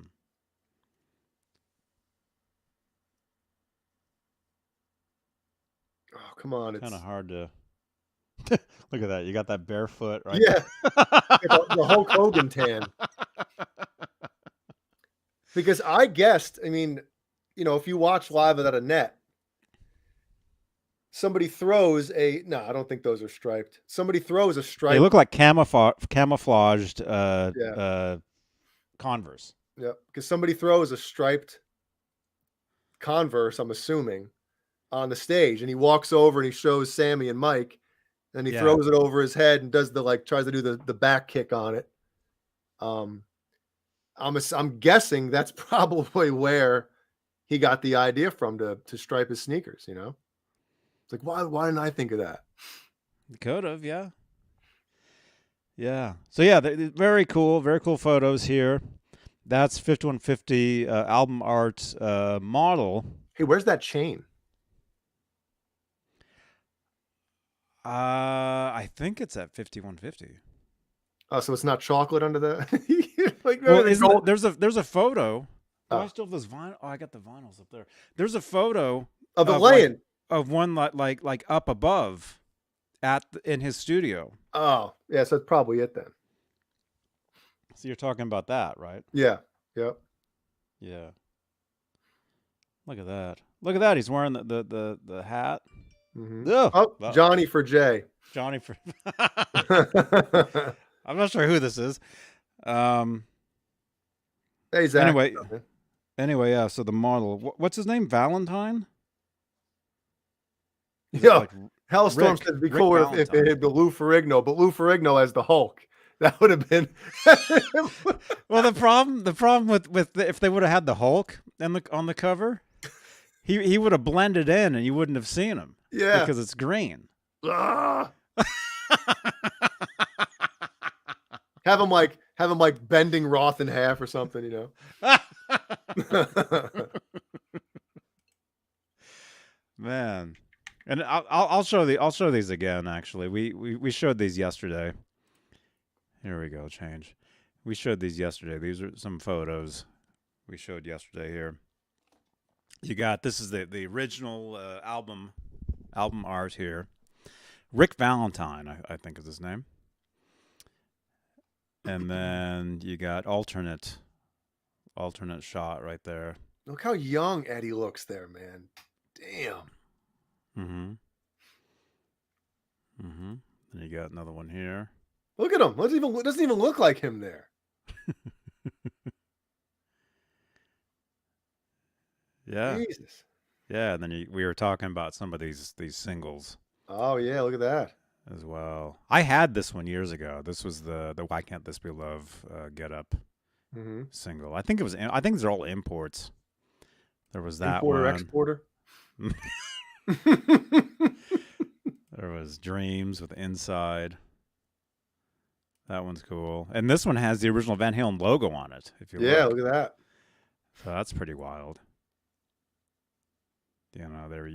come on. It's kind of hard to look at that. You got that barefoot, right? Yeah. the Hulk Hogan tan. Because I guessed, if you watch Live Without a Net, somebody throws I don't think those are striped. Somebody throws a stripe. They look like camouflaged Converse. Yeah, because somebody throws a striped Converse, I'm assuming, on the stage, and he walks over and he shows Sammy and Mike, and he throws it over his head and does tries to do the back kick on it. I'm guessing that's probably where he got the idea from to stripe his sneakers. It's like, why didn't I think of that? Could have, yeah. Yeah. So yeah, very cool photos here. That's 5150 album art model. Hey, where's that chain? I think it's at 5150. Oh, so it's not chocolate under the like Well, remember the isn't gold? there's a photo. Do I Oh, still have those vinyl? Oh, I got the vinyls up there. There's a photo of it of like laying. of one like up above in his studio. Oh, yeah, so that's probably it then. So you're talking about that, right? Yeah. Yep. Yeah. Look at that. Look at that. He's wearing the hat. Oh, Oh, uh-oh. Johnny for Jay. Johnny for I'm not sure who this is. Um Hey, Zach. anyway, yeah, so the model, what's his name? Valentine? Is it Yo, like Hellstorm said it'd be Rick cooler if Valentine? it had been Lou Ferrigno, but Lou Ferrigno as the Hulk. That would have been. Well, the problem with if they would have had the Hulk on the cover, he would have blended in and you wouldn't have seen him Yeah. because it's green. Ah. Have him like bending Roth in half or something, you know. Man, and I'll show these again. Actually, we showed these yesterday. Here we go. Change. We showed these yesterday. These are some photos we showed yesterday. Here you got, this is the original album art here. Rick Valentine, I think is his name. And then you got alternate shot right there. Look how young Eddie looks there, man. Damn. Mm-hmm. Mm-hmm. Then you got another one here. Look at him. It doesn't even look like him there. Yeah. Jesus. Yeah, and then we were talking about some of these singles Oh yeah, look at that. as well. I had this one years ago. This was the Why Can't This Be Love Get Up Mm-hmm. single. I think these are all imports. There was that Importer, one. exporter. There was Dreams with Inside. That one's cool. And this one has the original Van Halen logo on it, if you Yeah, look. look at that. So that's pretty wild. You know, they're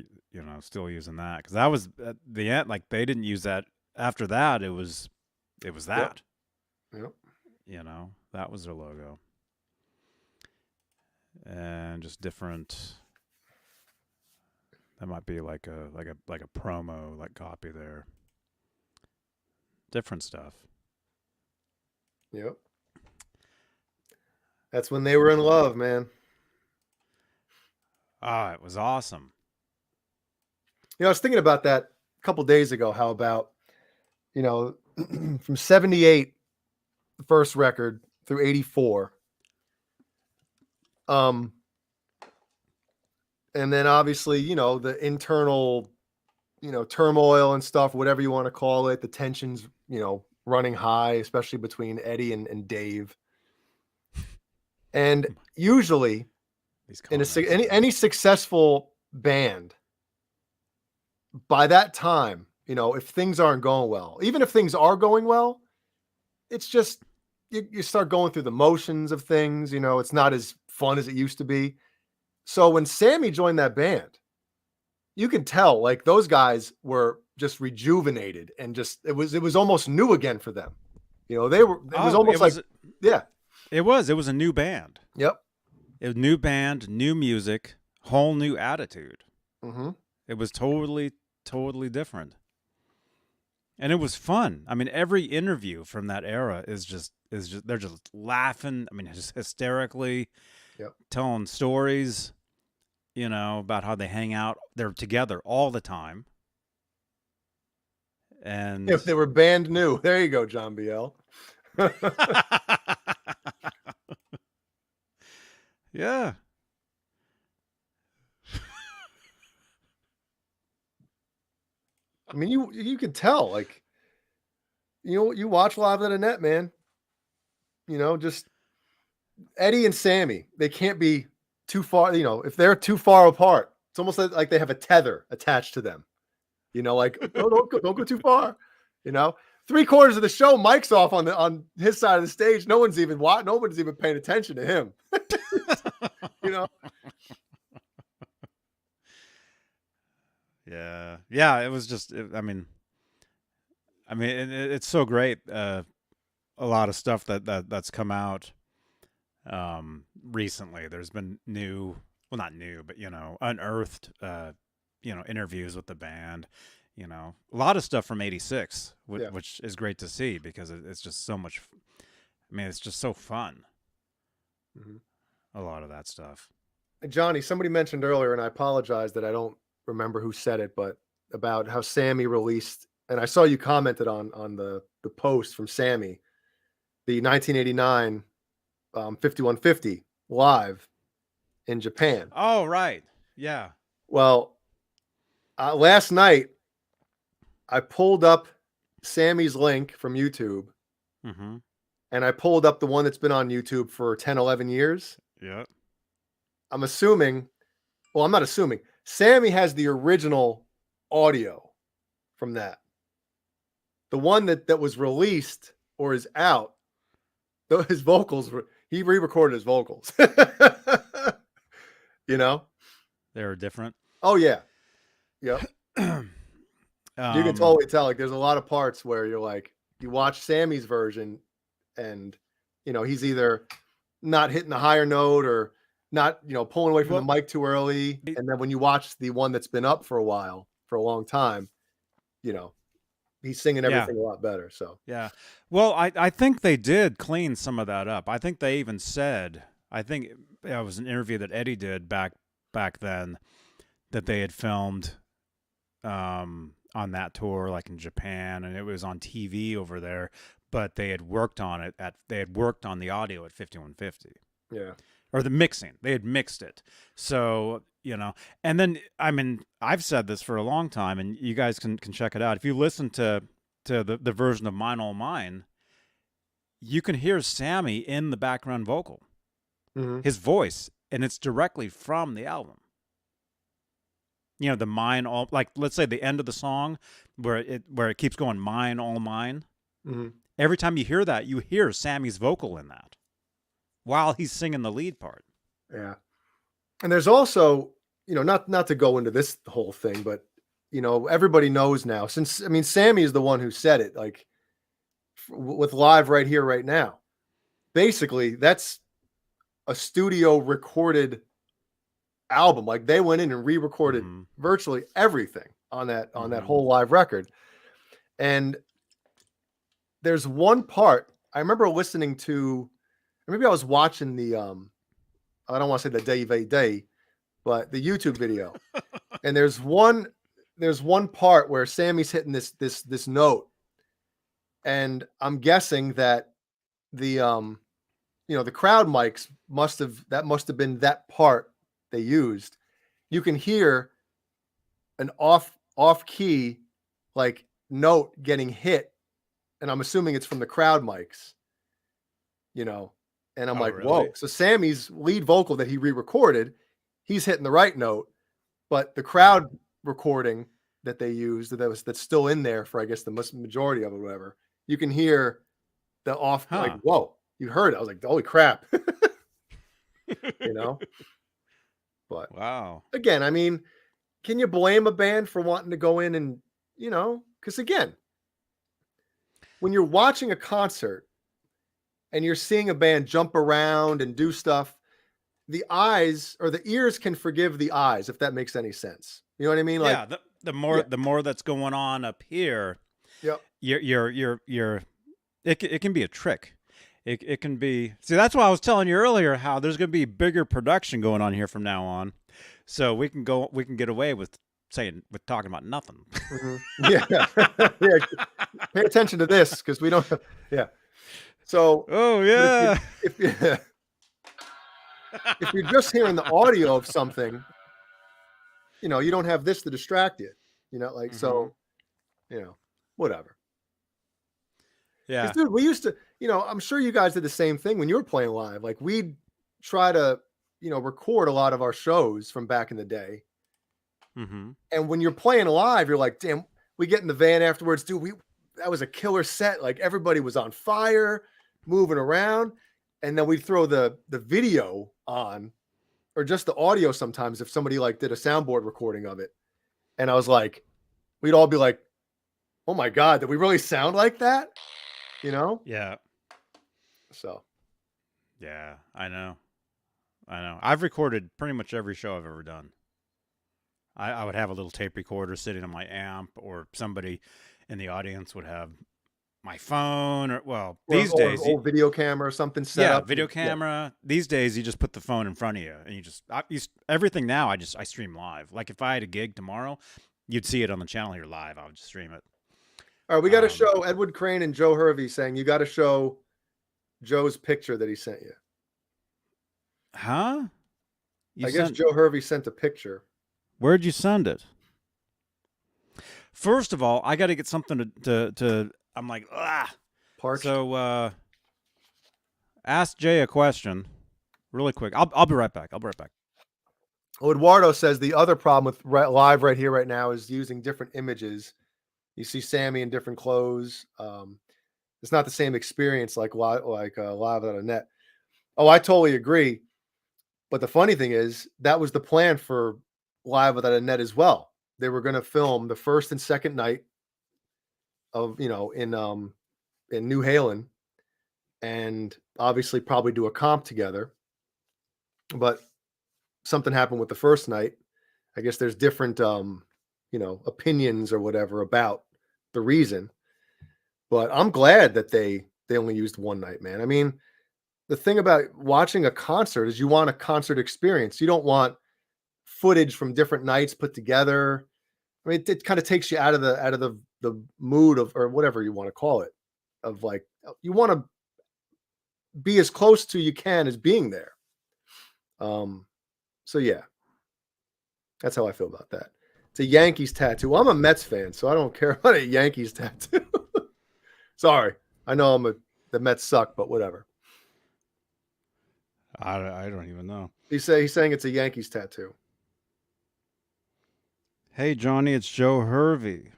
still using that because that was at the end. Like they didn't use that after that. It was that. Yep. You know, that was their logo, and just different. That might be like a promo like copy there. Different stuff. Yep. That's when they were in love, man. Ah, it was awesome. You know, I was thinking about that a couple days ago. How about, you know, from 78, the first record, through 84. And then obviously, you know, the internal, you know, turmoil and stuff, whatever you want to call it, the tensions, you know, running high, especially between Eddie and Dave. And usually These in comments. any successful band, by that time, you know, if things aren't going well, even if things are going well, it's just you start going through the motions of things. You know, it's not as fun as it used to be. So when Sammy joined that band, you can tell like those guys were just rejuvenated and just it was almost new again for them. You know, it was almost like yeah. It was a new band. Yep. It was a new band, new music, whole new attitude. Mm-hmm. It was totally different. And it was fun. I mean, every interview from that era is just they're just laughing. I mean, just hysterically, Yep. telling stories, you know, about how they hang out. They're together all the time. And If they were band new, there you go, John BL. yeah. I mean, you could tell, like, you know, you watch Live at the Net, man. You know, just Eddie and Sammy, they can't be too far. You know, if they're too far apart, it's almost like they have a tether attached to them. You know, like don't go too far. You know, 3/4 of the show, Mike's off on his side of the stage. Nobody's even paying attention to him. You know? Yeah. It was just. I mean, it's so great. A lot of stuff that's come out recently. There's been not new, but unearthed, interviews with the band. A lot of stuff from '86, which is great to see because it's just so much. It's just so fun. Mm-hmm. A lot of that stuff. Johnny, somebody mentioned earlier, and I apologize that I don't remember who said it, but about how Sammy released, and I saw you commented on the post from Sammy, the 1989 5150 live in Japan. Oh, right. Yeah. Well, last night I pulled up Sammy's link from YouTube, Mm-hmm. and I pulled up the one that's been on YouTube for 10, 11 years. Yeah. I'm assuming, well, I'm not assuming, Sammy has the original audio from that. The one that was released or is out, though his vocals he re-recorded his vocals. They were different. Oh yeah. Yep. You can totally tell, like, there's a lot of parts where you're like, you watch Sammy's version and he's either not hitting the higher note or not, pulling away from the mic too early. And then when you watch the one that's been up for a while, for a long time, he's singing everything a lot better. So yeah. Well, I think they did clean some of that up. I think they even said, I think it was an interview that Eddie did back then, that they had filmed on that tour, like in Japan, and it was on TV over there, but they had worked on it they had worked on the audio at 5150. Yeah. Or the mixing. They had mixed it. So, and then, I've said this for a long time, and you guys can check it out. If you listen to the version of Mine All Mine, you can hear Sammy in the background vocal, his voice, and it's directly from the album. The Mine All, like, let's say the end of the song where it keeps going, Mine All Mine. Mm-hmm. Every time you hear that, you hear Sammy's vocal in that while he's singing the lead part. Yeah. And there's also, not to go into this whole thing, but, everybody knows now, since, Sammy is the one who said it, like, with Live Right Here, Right Now. Basically, that's a studio recorded album. Like, they went in and re-recorded virtually everything on that whole live record. And there's one part I remember listening to, maybe I was watching the I don't want to say the Day, but the YouTube video. And there's one part where Sammy's hitting this note, and I'm guessing that the the crowd mics must have been that part they used. You can hear an off key, like, note getting hit, and I'm assuming it's from the crowd mics. And I'm like, really? Whoa. So Sammy's lead vocal that he re-recorded, he's hitting the right note, but the crowd recording that they used that's still in there for, I guess, the majority of it, whatever, you can hear the off, like, whoa, you heard it. I was like, holy crap. But wow. Again, can you blame a band for wanting to go in and, because again, when you're watching a concert and you're seeing a band jump around and do stuff, the eyes or the ears can forgive the eyes, if that makes any sense. You know what I mean? Yeah. Like, the more that's going on up here, yep. It can be a trick. It can be. See, that's why I was telling you earlier how there's going to be bigger production going on here from now on, so we can get away with talking about nothing. Mm-hmm. Yeah. Yeah. Pay attention to this, because we don't. Yeah. So. Oh yeah. If you're just hearing the audio of something, you don't have this to distract you. So, whatever. Yeah. Dude, we used to, I'm sure you guys did the same thing when you were playing live. Like, we'd try to, record a lot of our shows from back in the day. Mm-hmm. And when you're playing live, you're like, damn, we get in the van afterwards, dude, that was a killer set. Like everybody was on fire, moving around, and then we'd throw the video on, or just the audio sometimes if somebody like did a soundboard recording of it. And I was like, we'd all be like, "Oh my God, did we really sound like that?" You know? Yeah. So Yeah, I know. I've recorded pretty much every show I've ever done. I would have a little tape recorder sitting on my amp, or somebody in the audience would have my phone, or these or days, an old video camera or something set up. video camera. These days, you just put the phone in front of you, and everything now. I stream live. Like if I had a gig tomorrow, you'd see it on the channel here live. I would just stream it. All right, we got to show Edward Crane and Joe Hervey saying you got to show Joe's picture that he sent you. Huh? I guess Joe Hervey sent a picture. Where'd you send it? First of all, I got to get something to. I'm like, Parched. So, ask Jay a question, really quick. I'll be right back. Oh, Eduardo says the other problem with live right here, right now, is using different images. You see Sammy in different clothes. It's not the same experience like live on a net. Oh, I totally agree. But the funny thing is, that was the plan for Live Without a Net as well. They were going to film the first and second night of, in New Halen, and obviously probably do a comp together. But something happened with the first night. I guess there's different, opinions or whatever about the reason. But I'm glad that they only used one night, man. I mean, the thing about watching a concert is you want a concert experience. You don't want footage from different nights put together. I mean, it kind of takes you out of the mood of, or whatever you want to call it, of like, you want to be as close to you can as being there. So yeah, that's how I feel about that. It's a Yankees tattoo. Well, I'm a Mets fan, so I don't care about a Yankees tattoo. Sorry, I know the Mets suck, but whatever. I don't even know. He's saying it's a Yankees tattoo. Hey, Johnny, it's Joe Hervey.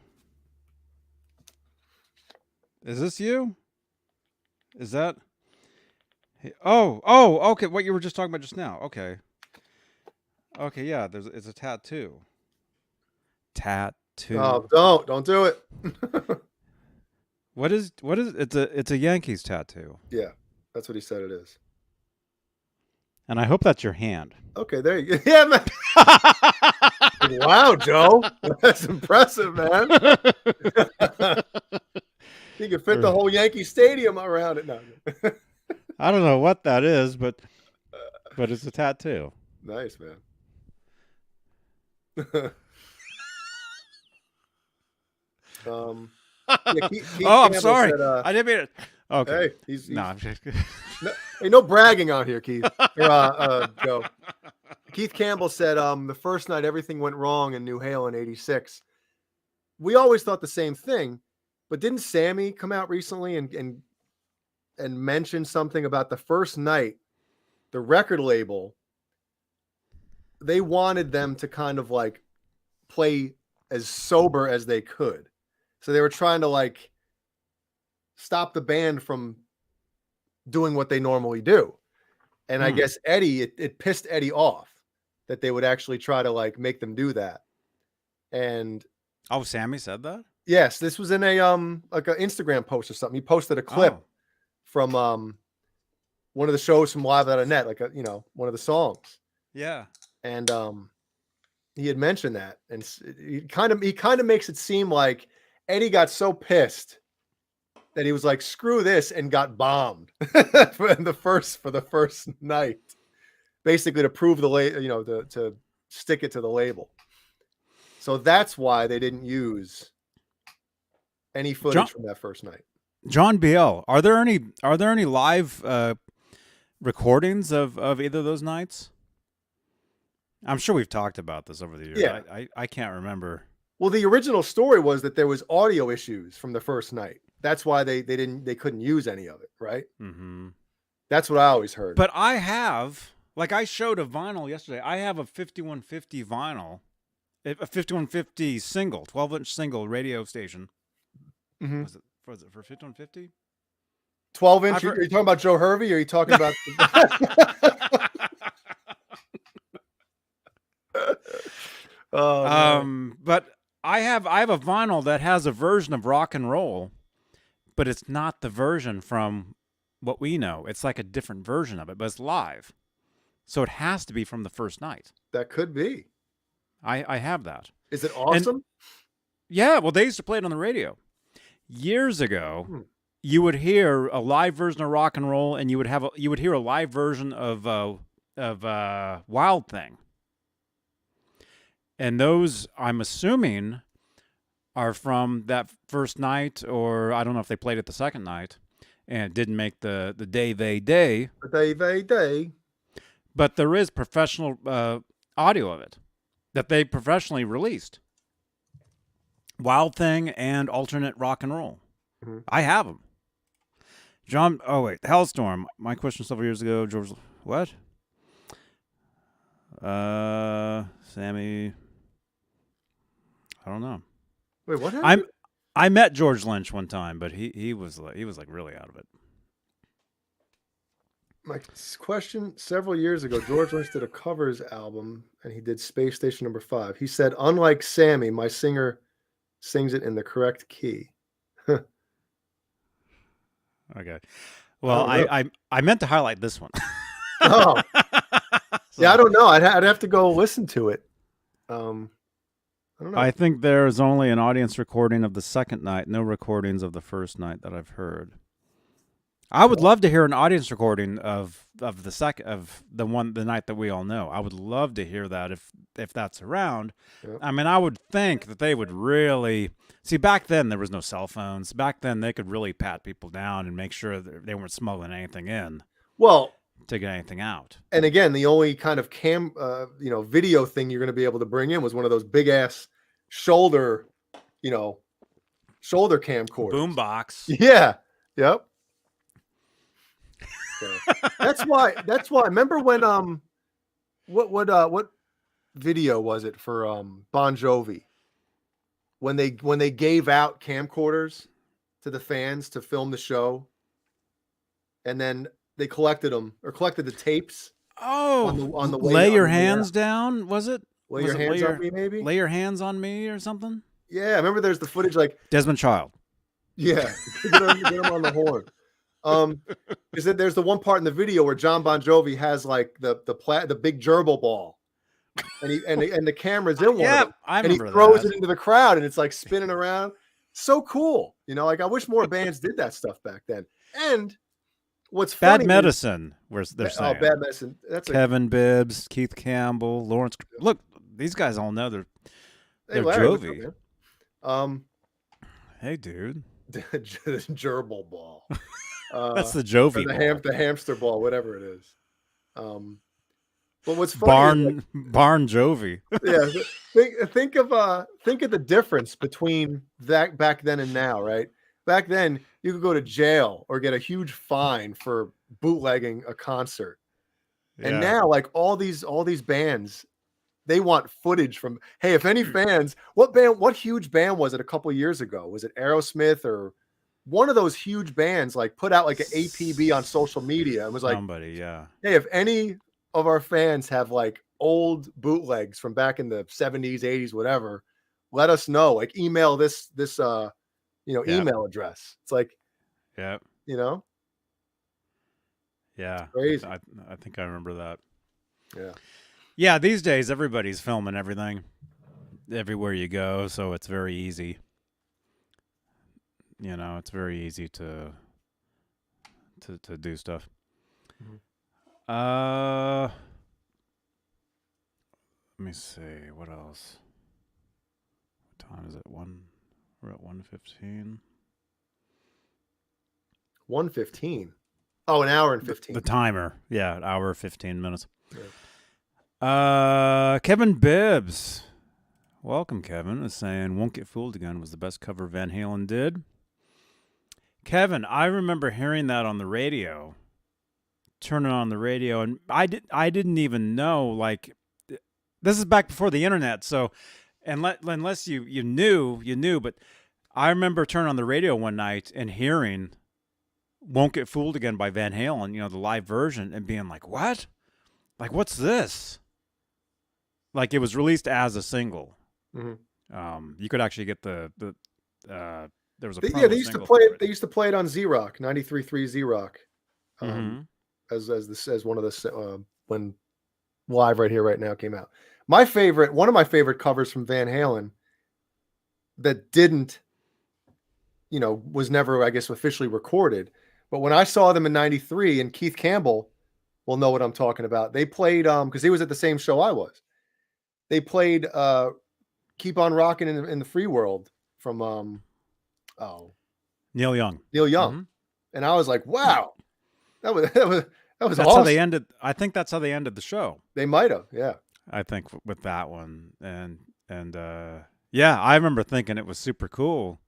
Is this you? Is that? Hey, oh, okay. What you were just talking about just now. Okay, yeah. It's a tattoo. Oh, don't do it. What is it's a Yankees tattoo. Yeah, that's what he said it is. And I hope that's your hand. Okay, there you go. Yeah, man. Wow, Joe. That's impressive, man. You can fit the whole Yankee Stadium around it now. I don't know what that is, but it's a tattoo. Nice, man. Keith I'm sorry. Said, I didn't mean it. Okay. Hey, he's no, I'm just no bragging on here, Keith. Joe. Keith Campbell said the first night everything went wrong in New Halen '86. We always thought the same thing, but didn't Sammy come out recently and mention something about the first night? The record label, they wanted them to kind of like play as sober as they could. So they were trying to like stop the band from doing what they normally do. And I guess Eddie, it pissed Eddie off that they would actually try to like make them do that. And Sammy said that? Yes, this was in a like an Instagram post or something. He posted a clip from one of the shows from Live Without a Net, like one of the songs. Yeah. And he had mentioned that, and he kind of makes it seem like Eddie got so pissed that he was like, "Screw this," and got bombed for the first night, basically to prove the to stick it to the label. So that's why they didn't use any footage from that first night. John BL, are there any live recordings of either of those nights? I'm sure we've talked about this over the years. Yeah. I can't remember. Well, the original story was that there was audio issues from the first night. That's why they couldn't use any of it, right? Mm-hmm. That's what I always heard. But I showed a vinyl yesterday. I have a 5150 vinyl, a 5150 single, 12-inch single radio station Mm-hmm. Was it for 5150? 12-inch. Are you talking about Joe Hervey? Or are you talking about? But I have a vinyl that has a version of rock and roll, but it's not the version from what we know. It's like a different version of it, but it's live. So it has to be from the first night. That could be. I have that. Is it awesome? And, yeah, well, they used to play it on the radio. Years ago, you would hear a live version of rock and roll, and you would hear a live version of Wild Thing. And those, I'm assuming, are from that first night, or I don't know if they played it the second night, and it didn't make the day. The day. But there is professional audio of it that they professionally released. Wild Thing and alternate rock and roll. Mm-hmm. I have them. John, oh wait, Hellstorm. My question several years ago, George, what? Sammy, I don't know. Wait, what happened? I met George Lynch one time, but he was like really out of it. My question, several years ago, George Lynch did a covers album, and he did Space Station No. 5. He said, unlike Sammy, my singer sings it in the correct key. Okay. Well, I meant to highlight this one. Oh. So, yeah, I don't know. I'd have to go listen to it. I don't know. I think there's only an audience recording of the second night, no recordings of the first night that I've heard. I would love to hear an audience recording of the night that we all know. I would love to hear that if that's around. Yep. I mean, I would think that they would really see. Back then, there was no cell phones. Back then, they could really pat people down and make sure that they weren't smuggling anything in. Well, to get anything out. And again, the only kind of video thing you're going to be able to bring in was one of those big ass shoulder camcorders. Boombox. Yeah. Yep. So, that's why. Remember when what video was it for Bon Jovi when they gave out camcorders to the fans to film the show, and then they collected the tapes. Oh, on the way lay your hands down. Was it? Lay your hands on me, maybe. Lay your hands on me or something. Yeah, I remember. There's the footage like Desmond Child. Yeah, get him on the horn. Is that there's the one part in the video where John Bon Jovi has like the big gerbil ball, and the camera's in one of them, and he throws it into the crowd, and it's like spinning around. So cool, like I wish more bands did that stuff back then. And what's funny? Bad Medicine, where they're saying. Oh, Bad Medicine. That's Kevin Bibbs, Keith Campbell, Lawrence. Look, these guys all know they're Jovi. Hey, dude. The gerbil ball. That's the Jovi ball. The hamster ball, whatever it is. But what's funny? Barn Jovi. Yeah. Think of the difference between that back then and now, right? Back then, you could go to jail or get a huge fine for bootlegging a concert. Yeah. And now, like all these bands, they want footage from. Hey, if any fans, what huge band was it a couple years ago? Was it Aerosmith or one of those huge bands? Like put out like an APB on social media and was like, somebody, yeah. Hey, if any of our fans have like old bootlegs from back in the 70s, 80s, whatever, let us know. Like email this email address. It's like, yeah, Yeah. It's crazy. I think I remember that. Yeah. Yeah. These days, everybody's filming everything everywhere you go. So it's very easy. It's very easy to do stuff. Mm-hmm. Let me see. What else? What time is it? We're at 1:15. 1:15. Oh, an hour and 15. The timer. Yeah, an hour 15 minutes. Yeah. Kevin Bibbs. Welcome, Kevin. Is saying Won't Get Fooled Again was the best cover Van Halen did. Kevin, I remember hearing that on the radio. Turning on the radio, and I didn't even know, like, this is back before the internet, so unless you knew, but I remember turning on the radio one night and hearing "Won't Get Fooled Again" by Van Halen, the live version, and being like, "What? Like, what's this?" Like, it was released as a single. Mm-hmm. You could actually get the there was a They used to play it. They used to play it on Z Rock 93.3 Z Rock, as one of the when Live Right Here Right Now came out. One of my favorite covers from Van Halen that didn't, was never, I guess, officially recorded. But when I saw them in 93, and Keith Campbell will know what I'm talking about, they played, because he was at the same show I was. They played Keep On Rockin' in the Free World from Neil Young. Mm-hmm. And I was like, wow, that was that's awesome. How they ended. I think that's how they ended the show. They might have, yeah. I think with that one, and yeah, I remember thinking it was super cool.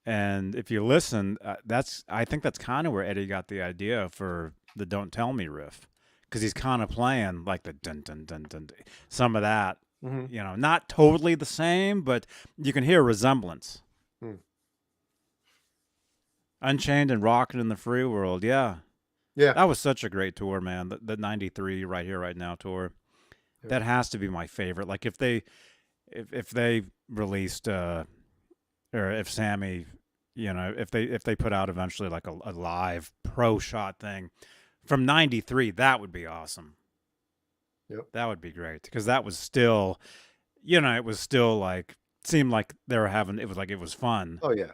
And if you listen, I think that's kind of where Eddie got the idea for the "Don't Tell Me" riff, because he's kind of playing like the dun dun dun dun, some of that. Mm-hmm. Not totally the same, but you can hear a resemblance. Unchained and Rockin' in the Free World, yeah. That was such a great tour, man. The 93 Right Here Right Now tour. Yeah. That has to be my favorite. Like, if they released or if Sammy, if they put out eventually like a live pro shot thing from 93, that would be awesome. Yep. That would be great, because that was still, it was still like, seemed like they were having, it was fun. Oh yeah.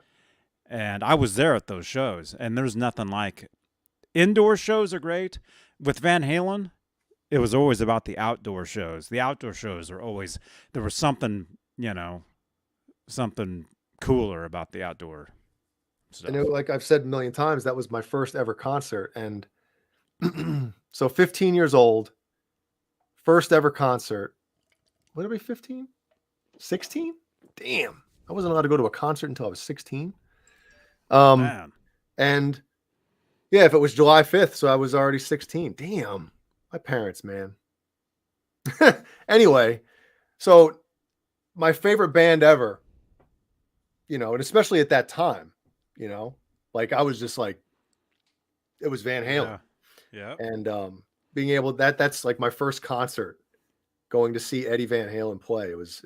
And I was there at those shows, and there's nothing like, indoor shows are great. With Van Halen, it was always about the outdoor shows. The outdoor shows are always, there was something, something cooler about the outdoor stuff. And like I've said a million times, that was my first ever concert. And so 15 years old, first ever concert. What are we, 15? 16? Damn. I wasn't allowed to go to a concert until I was 16. Man. And yeah, if it was July 5th, so I was already 16. Damn. My parents, man. Anyway, so my favorite band ever, and especially at that time, like I was just like, it was Van Halen. Yeah. And being able, that's like my first concert, going to see Eddie Van Halen play. It was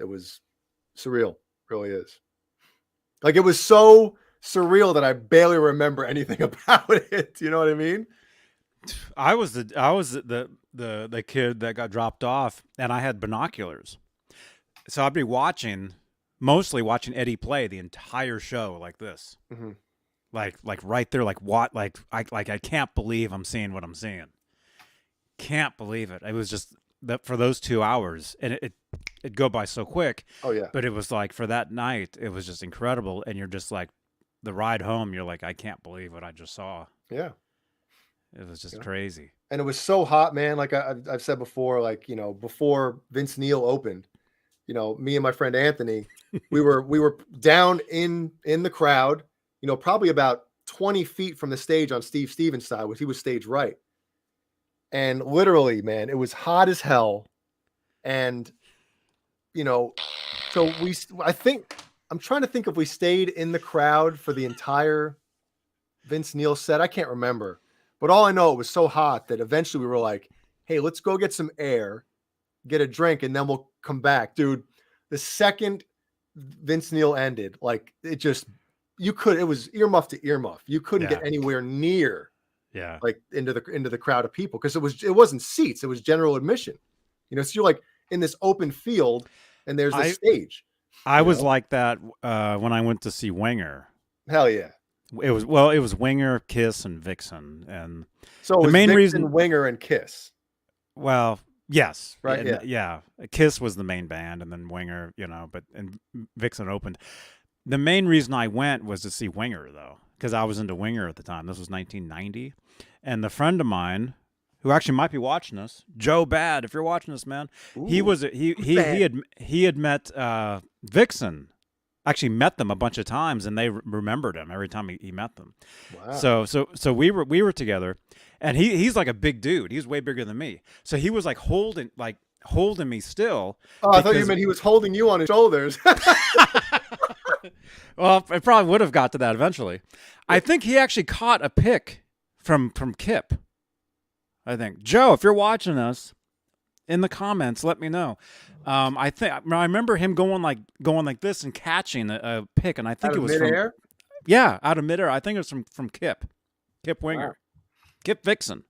surreal. It really is. Like, it was so surreal that I barely remember anything about it. You know what I mean? I was the kid that got dropped off, and I had binoculars, so I'd be mostly watching Eddie play the entire show like this, like right there, like what, like I can't believe I'm seeing what I'm seeing. Can't believe it. It was just that for those 2 hours, and it'd go by so quick. Oh yeah. But it was like, for that night, it was just incredible, and you're just like, the ride home, you're like, I can't believe what I just saw. Yeah. It was just crazy. And it was so hot, man. Like I've said before, like, before Vince Neil opened, me and my friend Anthony, we were down in the crowd, probably about 20 feet from the stage on Steve Stevens' side, which he was stage right. And literally, man, it was hot as hell. And, so I'm trying to think if we stayed in the crowd for the entire Vince Neil set. I can't remember. But all I know, it was so hot that eventually we were like, hey, let's go get some air, get a drink, and then we'll come back. Dude, the second Vince Neil ended, like, it was earmuff to earmuff. You couldn't get anywhere near, like, into the crowd of people, because it wasn't seats. It was general admission. So you're like in this open field, and there's this stage. I was like that when I went to see Winger. Hell yeah. It was Winger, Kiss, and Vixen, and so the main Vixen, reason, Winger, and Kiss. Well, yes, right, yeah. Kiss was the main band, and then Winger, and Vixen opened. The main reason I went was to see Winger, though, because I was into Winger at the time. This was 1990, and the friend of mine, who actually might be watching us, Joe Bad, if you're watching this, man, Ooh, he had met Vixen. Actually met them a bunch of times, and they remembered him every time he met them. Wow. So we were together, and he's like a big dude. He's way bigger than me. So he was like holding me still. Oh, I thought you meant he was holding you on his shoulders. Well, it probably would have got to that eventually. I think he actually caught a pic from Kip. I think Joe, if you're watching us, in the comments, let me know. I remember him going like this and catching a pic, and I think Out it of was midair? out of midair. I think it was from Kip Winger, Wow. Kip Vixen,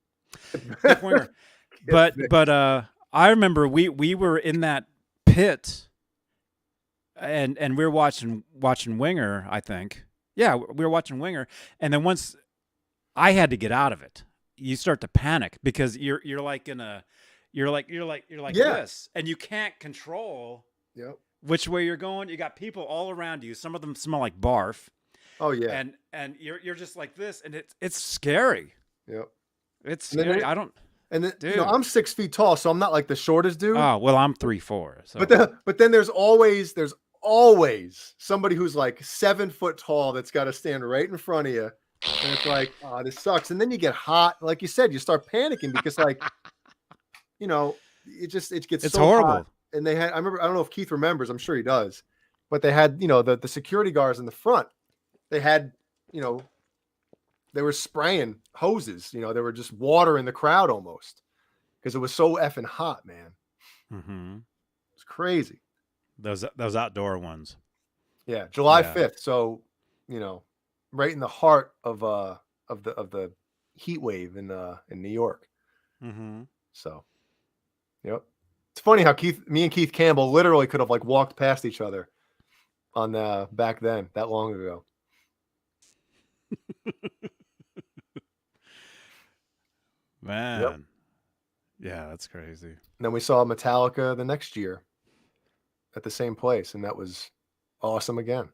Kip Winger. But I remember we were in that pit, and we were watching Winger. I think, yeah, we were watching Winger, and then once I had to get out of it, you start to panic because you're like in a you're like this, and you can't control which way you're going. You got people all around you. Some of them smell like barf. Oh yeah. And you're just like this, and it's scary. Yep. It's scary. I don't. And then, dude. I'm 6 feet tall, so I'm not like the shortest dude. Oh well, I'm 3'4". So. But then there's always somebody who's like 7 foot tall that's got to stand right in front of you, and it's like, oh, this sucks. And then you get hot, like you said, you start panicking because like, it gets it's so horrible. hot. And I remember, I don't know if Keith remembers, I'm sure he does, but they had, the security guards in the front. They had, they were spraying hoses, they were just water in the crowd almost because it was so effing hot, man. Mm-hmm. It's crazy. Those outdoor ones. Yeah, July 5th. So, right in the heart of the heat wave in New York. Mm-hmm. So, yep. It's funny how me and Keith Campbell literally could have like walked past each other on back then, that long ago. Man. Yep. Yeah, that's crazy. And then we saw Metallica the next year at the same place, and that was awesome again.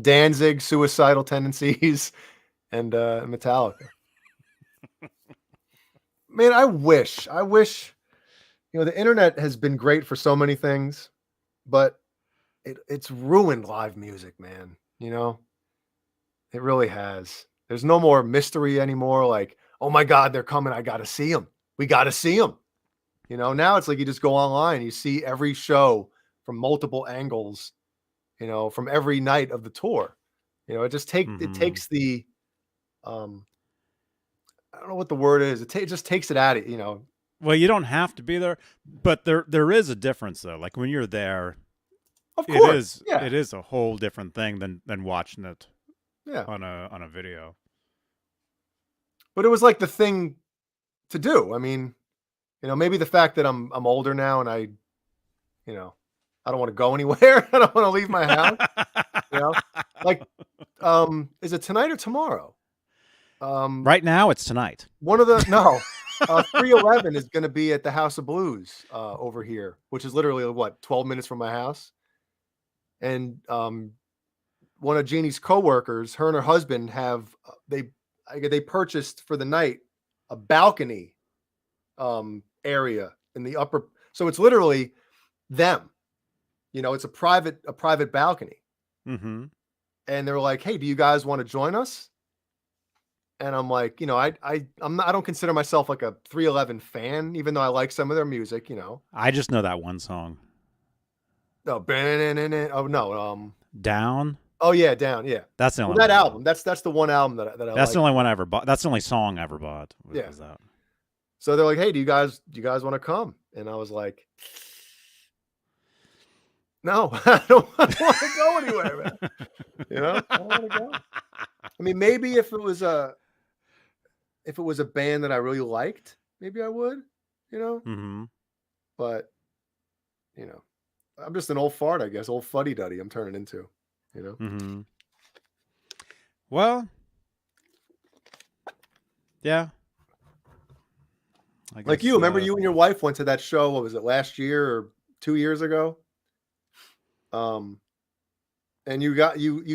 Danzig, Suicidal Tendencies, and Metallica. Man, I wish, the internet has been great for so many things, but it's ruined live music, man. It really has. There's no more mystery anymore. Like, oh my God, they're coming. I got to see them. We got to see them. Now it's like you just go online, you see every show from multiple angles, from every night of the tour. It just it takes the, I don't know what the word is. It just takes it at it, Well, you don't have to be there, but there is a difference though. Like when you're there, of course, it is a whole different thing than watching it on a video. But it was like the thing to do. I mean, maybe the fact that I'm older now and I don't want to go anywhere. I don't want to leave my house. Like, is it tonight or tomorrow? Right now it's tonight. 311 is going to be at the House of Blues over here, which is literally 12 minutes from my house. And one of Jeannie's coworkers, her and her husband they purchased for the night a balcony area in the upper. So it's literally them. It's a private balcony. Mm-hmm. And they're like, "Hey, do you guys want to join us?" And I'm like, I don't consider myself like a 311 fan, even though I like some of their music. I just know that one song. No, oh no, Down. Oh yeah, Down. Yeah, that's the only that album. That's the one album that I. That's like. the only one I ever bought. That's the only song I ever bought. Yeah. Was that. So they're like, "Hey, do you guys want to come?" And I was like, "No, I don't want to go anywhere, man. I don't want to go." I mean, maybe if it was a band that I really liked, maybe I would. Mm-hmm. But I'm just an old fart, I guess, old fuddy-duddy. I'm turning into. Mm-hmm. Well, yeah. I guess, like you, remember you and your wife went to that show. What was it, last year or 2 years ago? And you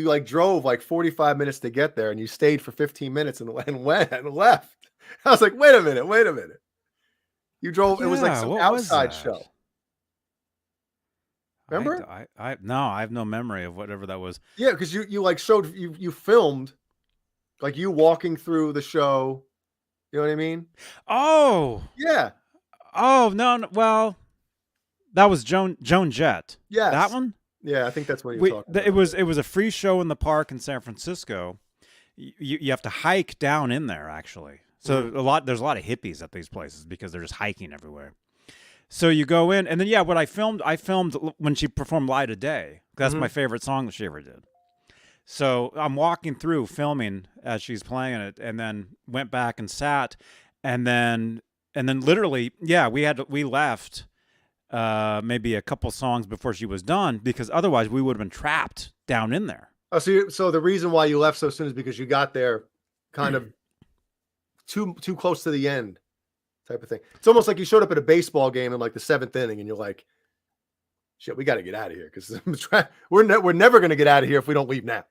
like drove like 45 minutes to get there, and you stayed for 15 minutes and went and left. I was like, wait a minute. You drove. It was like some outside show. Remember? No, I have no memory of whatever that was. Yeah, because you like showed you filmed like you walking through the show. You know what I mean? Oh yeah. Oh no. Well, that was Joan Jett. Yes. That one. Yeah, I think that's what you're talking about. It was a free show in the park in San Francisco. You have to hike down in there actually. So there's a lot of hippies at these places because they're just hiking everywhere. So you go in, and then what I filmed when she performed Light of Day. That's my favorite song that she ever did. So I'm walking through filming as she's playing it, and then went back and sat, and then literally, we left maybe a couple songs before she was done because otherwise we would have been trapped down in there. Oh, so the reason why you left so soon is because you got there kind of too close to the end, type of thing. It's almost like you showed up at a baseball game in like the 7th inning, and you're like, "Shit, we got to get out of here because we're never going to get out of here if we don't leave now."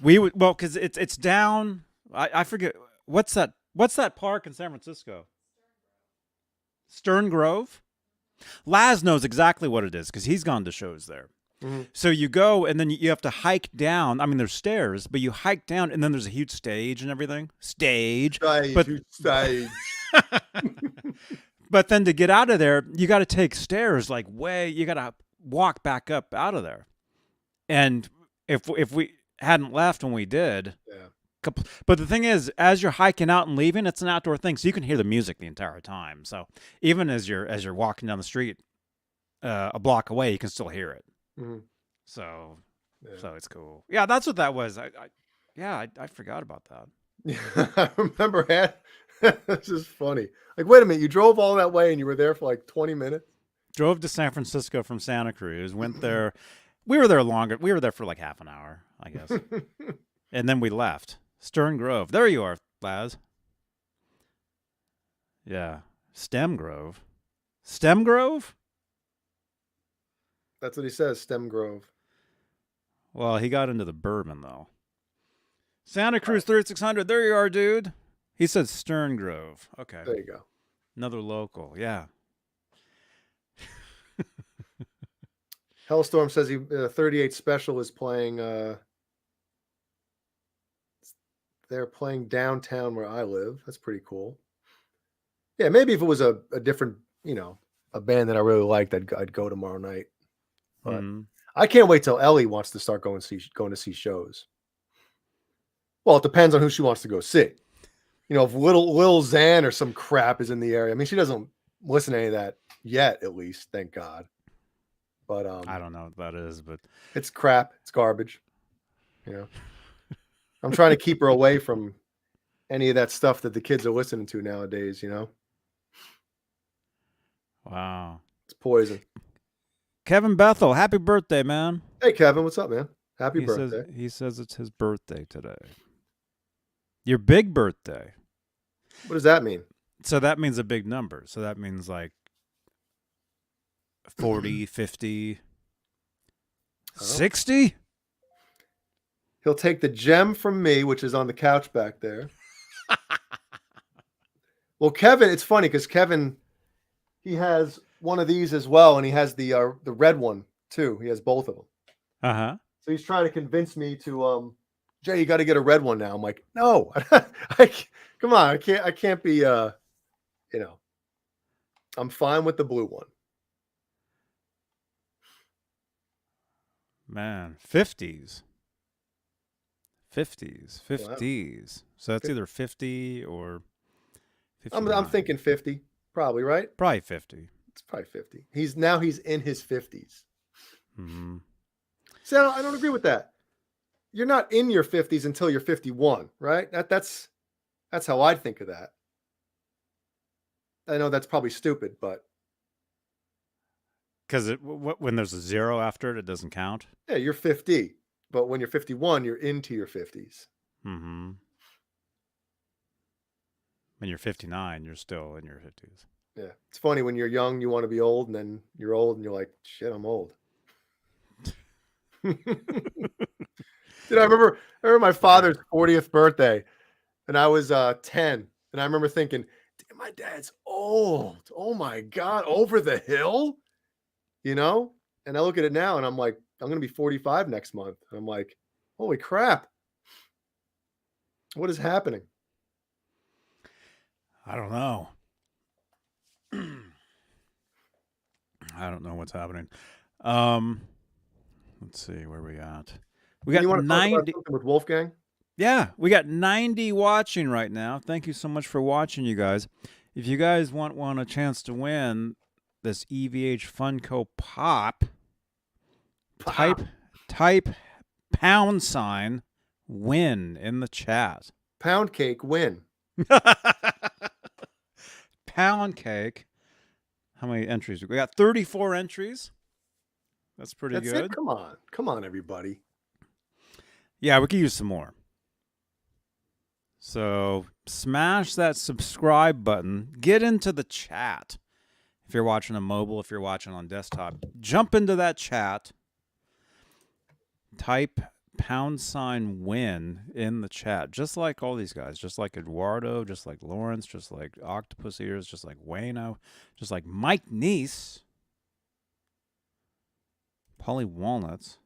Because it's down. I forget what's that park in San Francisco? Stern Grove. Laz knows exactly what it is because he's gone to shows there. So you go, and then you have to hike down. I mean, there's stairs, but you hike down, and then there's a huge stage and everything. Stage. But then to get out of there, you got to take stairs you got to walk back up out of there. And if we hadn't left when we did, but the thing is, as you're hiking out and leaving, it's an outdoor thing, so you can hear the music the entire time. So even as you're walking down the street a block away, you can still hear it. So it's cool. Yeah, that's what that was. I forgot about that. Yeah, I remember that. This is funny. Like, wait a minute, you drove all that way and you were there for like 20 minutes? Drove to San Francisco from Santa Cruz, went there. We were there longer. We were there for like half an hour, I guess. And then we left. Stern Grove. There you are, Laz. Yeah. Stem Grove. Stem Grove? That's what he says, Stem Grove. Well, he got into the bourbon, though. Santa Cruz 3600. There you are, dude. He said Stern Grove. Okay. There you go. Another local. Yeah. Hellstorm says 38 Special is playing. They're playing downtown where I live. That's pretty cool. Yeah, maybe if it was a different, a band that I really liked, I'd go tomorrow night. But I can't wait till Ellie wants to start going to see shows. Well, it depends on who she wants to go see. If Lil Xan or some crap is in the area. I mean, she doesn't listen to any of that yet, at least, thank God. But I don't know what that is, but it's crap. It's garbage. I'm trying to keep her away from any of that stuff that the kids are listening to nowadays. Wow, it's poison. Kevin Bethel, happy birthday, man. Hey, Kevin, what's up, man? Happy birthday. He says it's his birthday today. Your big birthday. What does that mean? So that means a big number. So that means like 40, 50, 60? He'll take the gem from me, which is on the couch back there. Well, Kevin, it's funny because Kevin, he has one of these as well, and he has the red one too. He has both of them. Uh-huh. So he's trying to convince me to, Jay, you got to get a red one now. I'm like, no, come on, I can't be, I'm fine with the blue one. Man, 50s. 50s. Wow. So that's either 50 or 59. I'm thinking 50, probably, right? Probably 50. It's probably 50. He's in his 50s. Mm-hmm. See, I don't agree with that. You're not in your 50s until you're 51, right? That's how I'd think of that. I know that's probably stupid, but because when there's a zero after it, it doesn't count. Yeah, you're 50, but when you're 51, you're into your 50s. Mm-hmm. When you're 59, you're still in your 50s. Yeah, it's funny when you're young, you want to be old, and then you're old, and you're like, shit, I'm old. Dude, I remember my father's 40th birthday, and I was 10, and I remember thinking, damn, my dad's old. Oh my God, over the hill, And I look at it now, and I'm like, I'm gonna be 45 next month. And I'm like, holy crap, what is happening? I don't know. I don't know what's happening. Let's see where we at. We And got you want to talk about 90. something with Wolfgang? Yeah, we got 90 watching right now. Thank you so much for watching, you guys. If you guys want a chance to win this EVH Funko Pop, type #win in the chat. Pound cake win. Pound cake. How many entries? We got 34 entries. That's pretty That's good. it. Come on, everybody. Yeah, we could use some more. So smash that subscribe button. Get into the chat. If you're watching on mobile, if you're watching on desktop, jump into that chat. Type #win in the chat, just like all these guys, just like Eduardo, just like Lawrence, just like Octopus Ears, just like Wayno, just like Mike Neese, Polly Walnuts,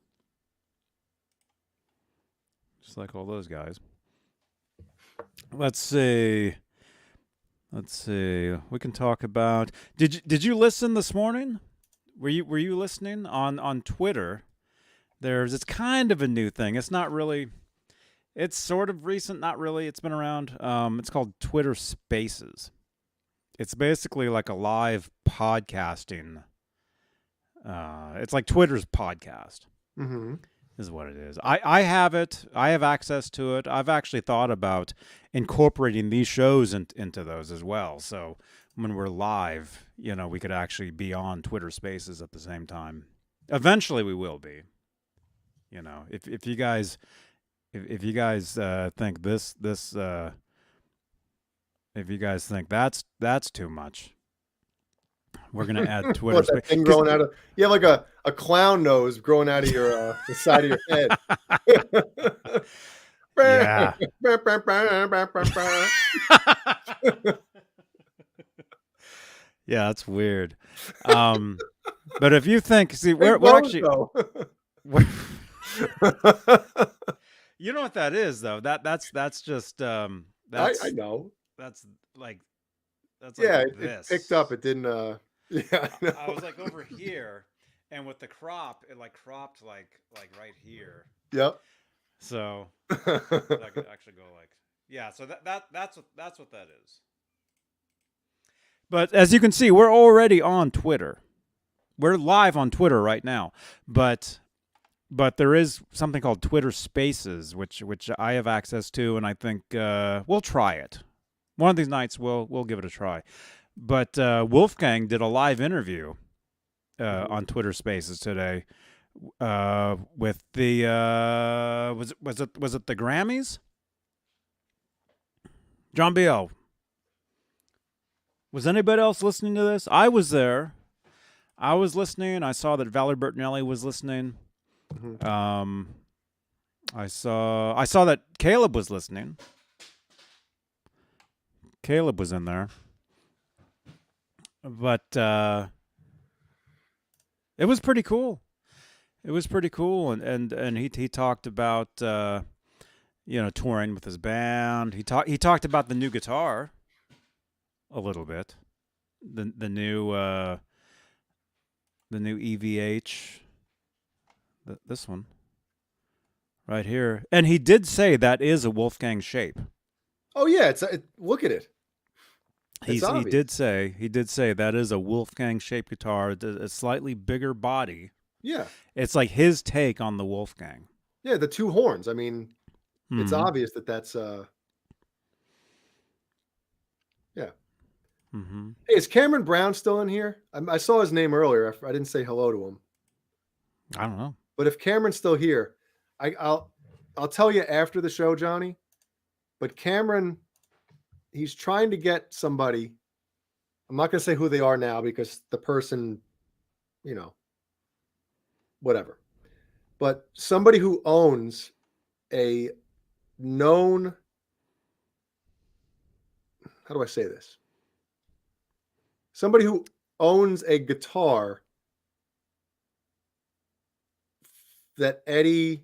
just like all those guys. Let's see. We can talk about. Did you listen this morning? Were you listening on Twitter? It's kind of a new thing. It's not really. It's sort of recent, not really. It's been around. It's called Twitter Spaces. It's basically like a live podcasting. It's like Twitter's podcast. Mm-hmm. Is what it is. I have it. I have access to it. I've actually thought about incorporating these shows into those as well. So when we're live, we could actually be on Twitter Spaces at the same time. Eventually, we will be. If you guys think if you guys think that's too much, we're gonna add Twitter. What, that thing growing out of you have like a clown nose growing out of your the side of your head. Yeah. Yeah, that's weird. But if you think, see, we're actually. You know what that is, though. That's just I know. That's like yeah. Like it picked up. It didn't. Yeah. I was like over here, and with the crop, it like cropped like right here. Yep. So I could actually go like, yeah. So that's what that is. But as you can see, we're already on Twitter. We're live on Twitter right now, but there is something called Twitter Spaces, which I have access to, and I think we'll try it. One of these nights, we'll give it a try. But Wolfgang did a live interview on Twitter Spaces today with the was it the Grammys? John B.O. Was anybody else listening to this? I was there. I was listening. I saw that Valerie Bertinelli was listening. Mm-hmm. I saw that Caleb was listening. Caleb was in there. But it was pretty cool. It was pretty cool, and he talked about touring with his band. He talked about the new guitar a little bit. The new EVH. This one right here, and he did say that is a Wolfgang shape. Oh yeah, look at it. He did say that is a Wolfgang shaped guitar, a slightly bigger body. Yeah, it's like his take on the Wolfgang. Yeah, the two horns. I mean, it's obvious that's yeah. Mm-hmm. Hey, is Cameron Brown still in here? I saw his name earlier. I didn't say hello to him. I don't know. But if Cameron's still here, I'll tell you after the show, Johnny. But Cameron, he's trying to get somebody. I'm not going to say who they are now because the person, whatever. But somebody who owns a known, how do I say this? Somebody who owns a guitar that Eddie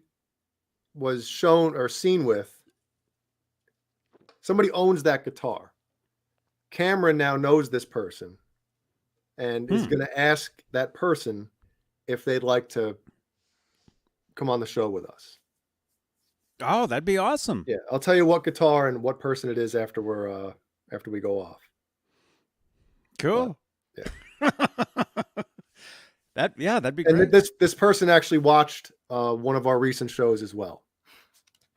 was shown or seen with. Somebody owns that guitar. Cameron now knows this person and is going to ask that person if they'd like to come on the show with us. Oh, that'd be awesome. Yeah, I'll tell you what guitar and what person it is after we go off. Cool. But, yeah. That'd be And great. this person actually watched one of our recent shows as well.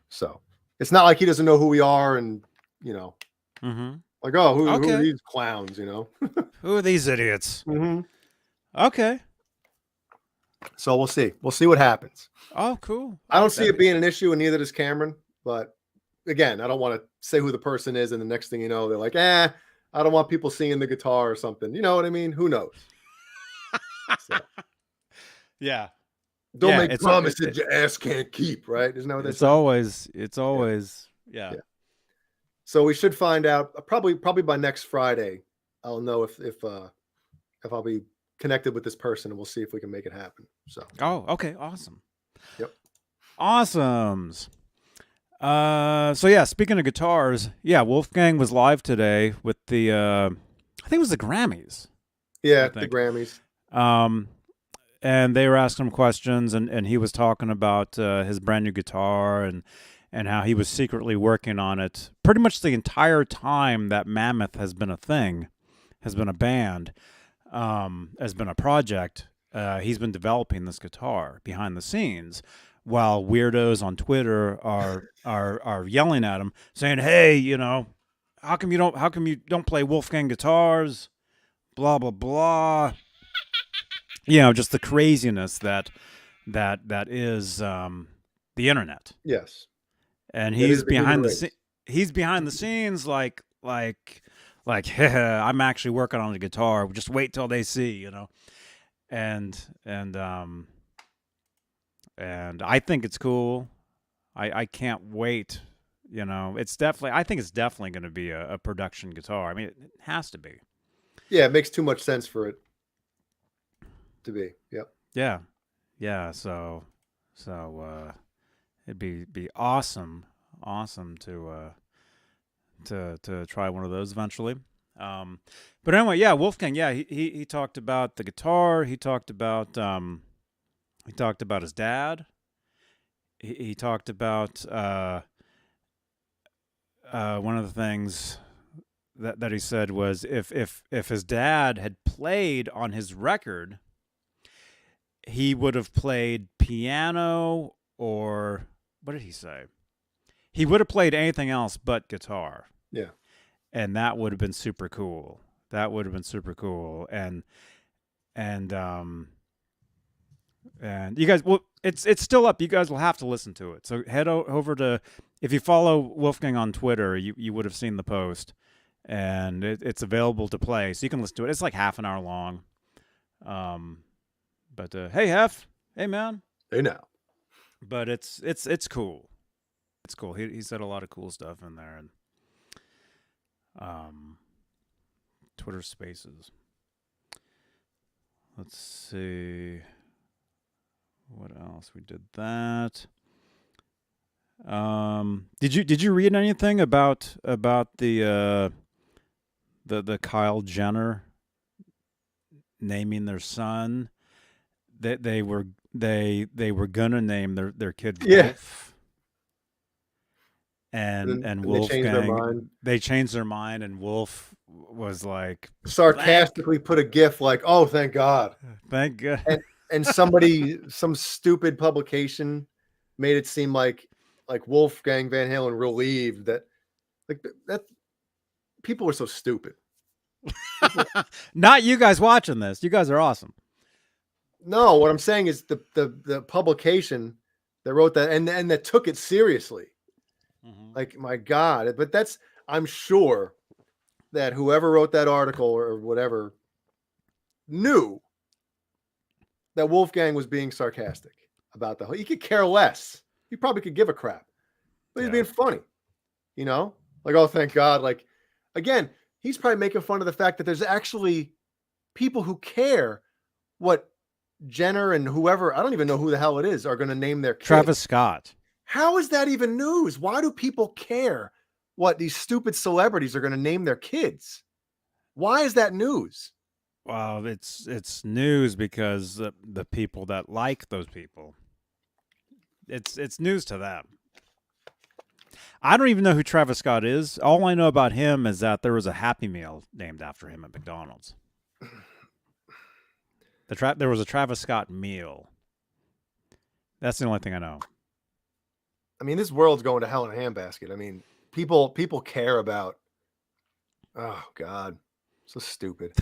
So it's not like he doesn't know who we are, and like, oh, who are these clowns? Who are these idiots? Mm-hmm. Okay. So we'll see. We'll see what happens. Oh, cool. I don't see it being an issue, and neither does Cameron. But again, I don't want to say who the person is, and the next thing you know, they're like, I don't want people seeing the guitar or something. You know what I mean? Who knows? So, yeah. Don't make promises your ass can't keep, right? Isn't that what it's always yeah. So we should find out probably by next Friday. I'll know if I'll be connected with this person, and we'll see if we can make it happen. So okay, awesome. Yep. Awesomes. So yeah, speaking of guitars, Wolfgang was live today with the I think it was the Grammys. Yeah, the Grammys. And they were asking him questions, and he was talking about his brand new guitar and how he was secretly working on it pretty much the entire time that Mammoth has been a thing, has been a band, has been a project. He's been developing this guitar behind the scenes, while weirdos on Twitter are yelling at him, saying, "Hey, how come you don't play Wolfgang guitars? Blah blah blah." Just the craziness that is the internet. Yes. And he's behind the scenes like I'm actually working on the guitar. Just wait till they see, And I think it's cool. I can't wait. I think it's definitely going to be a production guitar. I mean, it has to be. Yeah, it makes too much sense for it to be. Yep. Yeah. So it'd be awesome to try one of those eventually. But anyway, Wolfgang, he talked about the guitar. He talked about his dad. He talked about one of the things that he said was if his dad had played on his record, he would have played piano, or what did he say? He would have played anything else but guitar. Yeah. And that would have been super cool. And you guys, well, it's still up. You guys will have to listen to it. So head over to, if you follow Wolfgang on Twitter, you would have seen the post, and it's available to play, so you can listen to it. It's like half an hour long. But hey, Hef, hey man, hey now. But it's cool. It's cool. He said a lot of cool stuff in there, and Twitter Spaces. Let's see what else. We did that. Did you read anything about the Kyle Jenner naming their son? That they were gonna name their kid Wolf. And Wolfgang, they changed their mind, and Wolf was like sarcastically put a gif like, "Oh, thank God, thank God." And some stupid publication made it seem like Wolfgang Van Halen relieved that people are so stupid. Not you guys watching this. You guys are awesome. No, what I'm saying is the publication that wrote that and that took it seriously. Mm-hmm. Like, my God. But I'm sure that whoever wrote that article or whatever knew that Wolfgang was being sarcastic about the whole. He could care less. He probably could give a crap. But he's being funny. Like, oh, thank God. Like, again, he's probably making fun of the fact that there's actually people who care what Jenner and whoever, I don't even know who the hell it is, are going to name their kid. Travis Scott. How is that even news? Why do people care what these stupid celebrities are going to name their kids? Why is that news? Well, it's news because the people that like those people it's news to them. I don't even know who Travis Scott is. All I know about him is that there was a Happy Meal named after him at McDonald's. There was a Travis Scott meal. That's the only thing I know. I mean, this world's going to hell in a handbasket. I mean, people care about. Oh God, so stupid.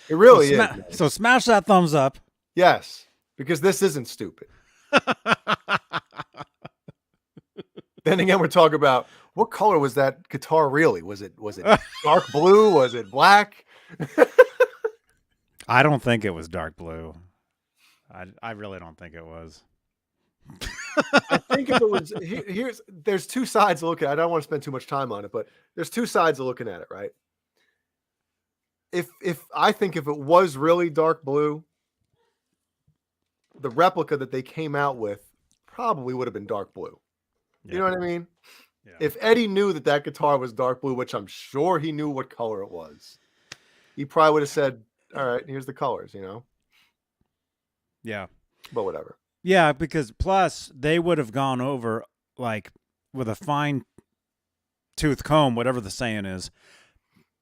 It really is. So smash that thumbs up. Yes, because this isn't stupid. Then again, we're talking about what color was that guitar really? Was it dark blue? Was it black? I don't think it was dark blue. I really don't think it was. I think if it was there's two sides to look at it. I don't want to spend too much time on it, but there's two sides of looking at it, right? If I think if it was really dark blue, the replica that they came out with probably would have been dark blue. You know what I mean? Yeah. If Eddie knew that guitar was dark blue, which I'm sure he knew what color it was, he probably would have said, all right, here's the colors, you know? Yeah. But whatever. Yeah, because plus they would have gone over, like, with a fine tooth comb, whatever the saying is,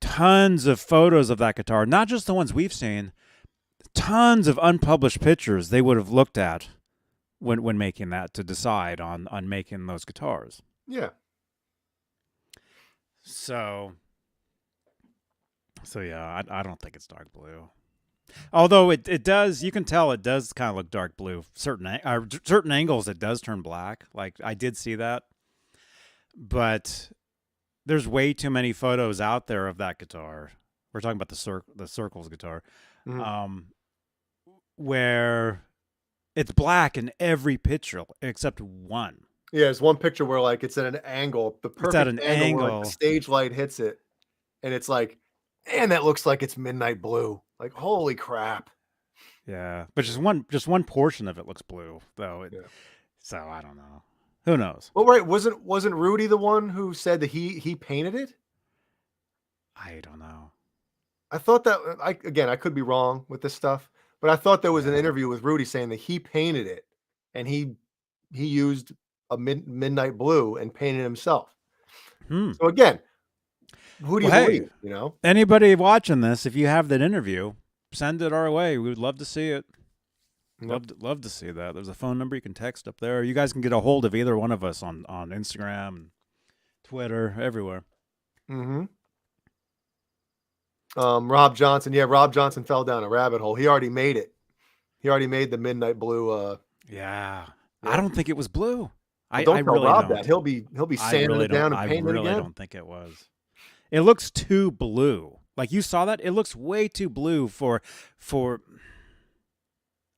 tons of photos of that guitar, not just the ones we've seen, tons of unpublished pictures they would have looked at when making that to decide on making those guitars. Yeah. So yeah, I don't think it's dark blue. Although it does, you can tell it does kind of look dark blue. Certain angles it does turn black. Like I did see that. But there's way too many photos out there of that guitar. We're talking about the Circles guitar. Mm-hmm. Where it's black in every picture except one. Yeah, there's one picture where like it's at an angle, the perfect at an angle. where, like, the stage light hits it, and it's like, man, that looks like it's midnight blue. Like, holy crap. Yeah, but just one portion of it looks blue though. So I don't know. Who knows? Well, right, wasn't Rudy the one who said that he painted it? I don't know. I thought that I could be wrong with this stuff, but I thought there was an interview with Rudy saying that he painted it, and he used a midnight blue and painted himself. So again, who do you believe? You know, anybody watching this, if you have that interview, send it our way. We would love to see it. Love to see that. There's a phone number you can text up there. You guys can get a hold of either one of us on Instagram and Twitter, everywhere. Mm-hmm. Rob Johnson. Yeah, Rob Johnson fell down a rabbit hole. He already made it. He already made the midnight blue. Yeah. I don't think it was blue. Well, don't tell Rob that. He'll be sanding it down and painting it again. I don't think it was. It looks too blue. Like you saw that? It looks way too blue for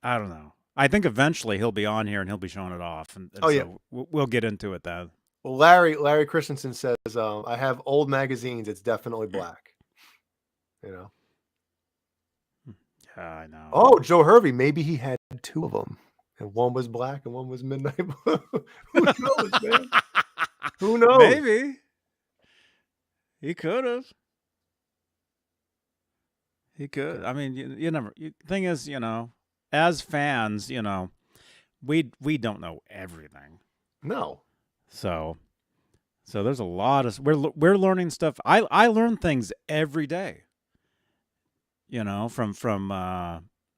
I don't know. I think eventually he'll be on here and he'll be showing it off. And so we'll get into it then. Well, Larry Christensen says, I have old magazines. It's definitely black. You know? Yeah, I know. Oh, Joe Hervey. Maybe he had two of them. And one was black and one was midnight blue. Who knows, man? Who knows? Maybe. He could have. He could. I mean, you never. Thing is, you know, as fans, you know, we don't know everything. No. So there's a lot of we're learning stuff. I learn things every day. You know, from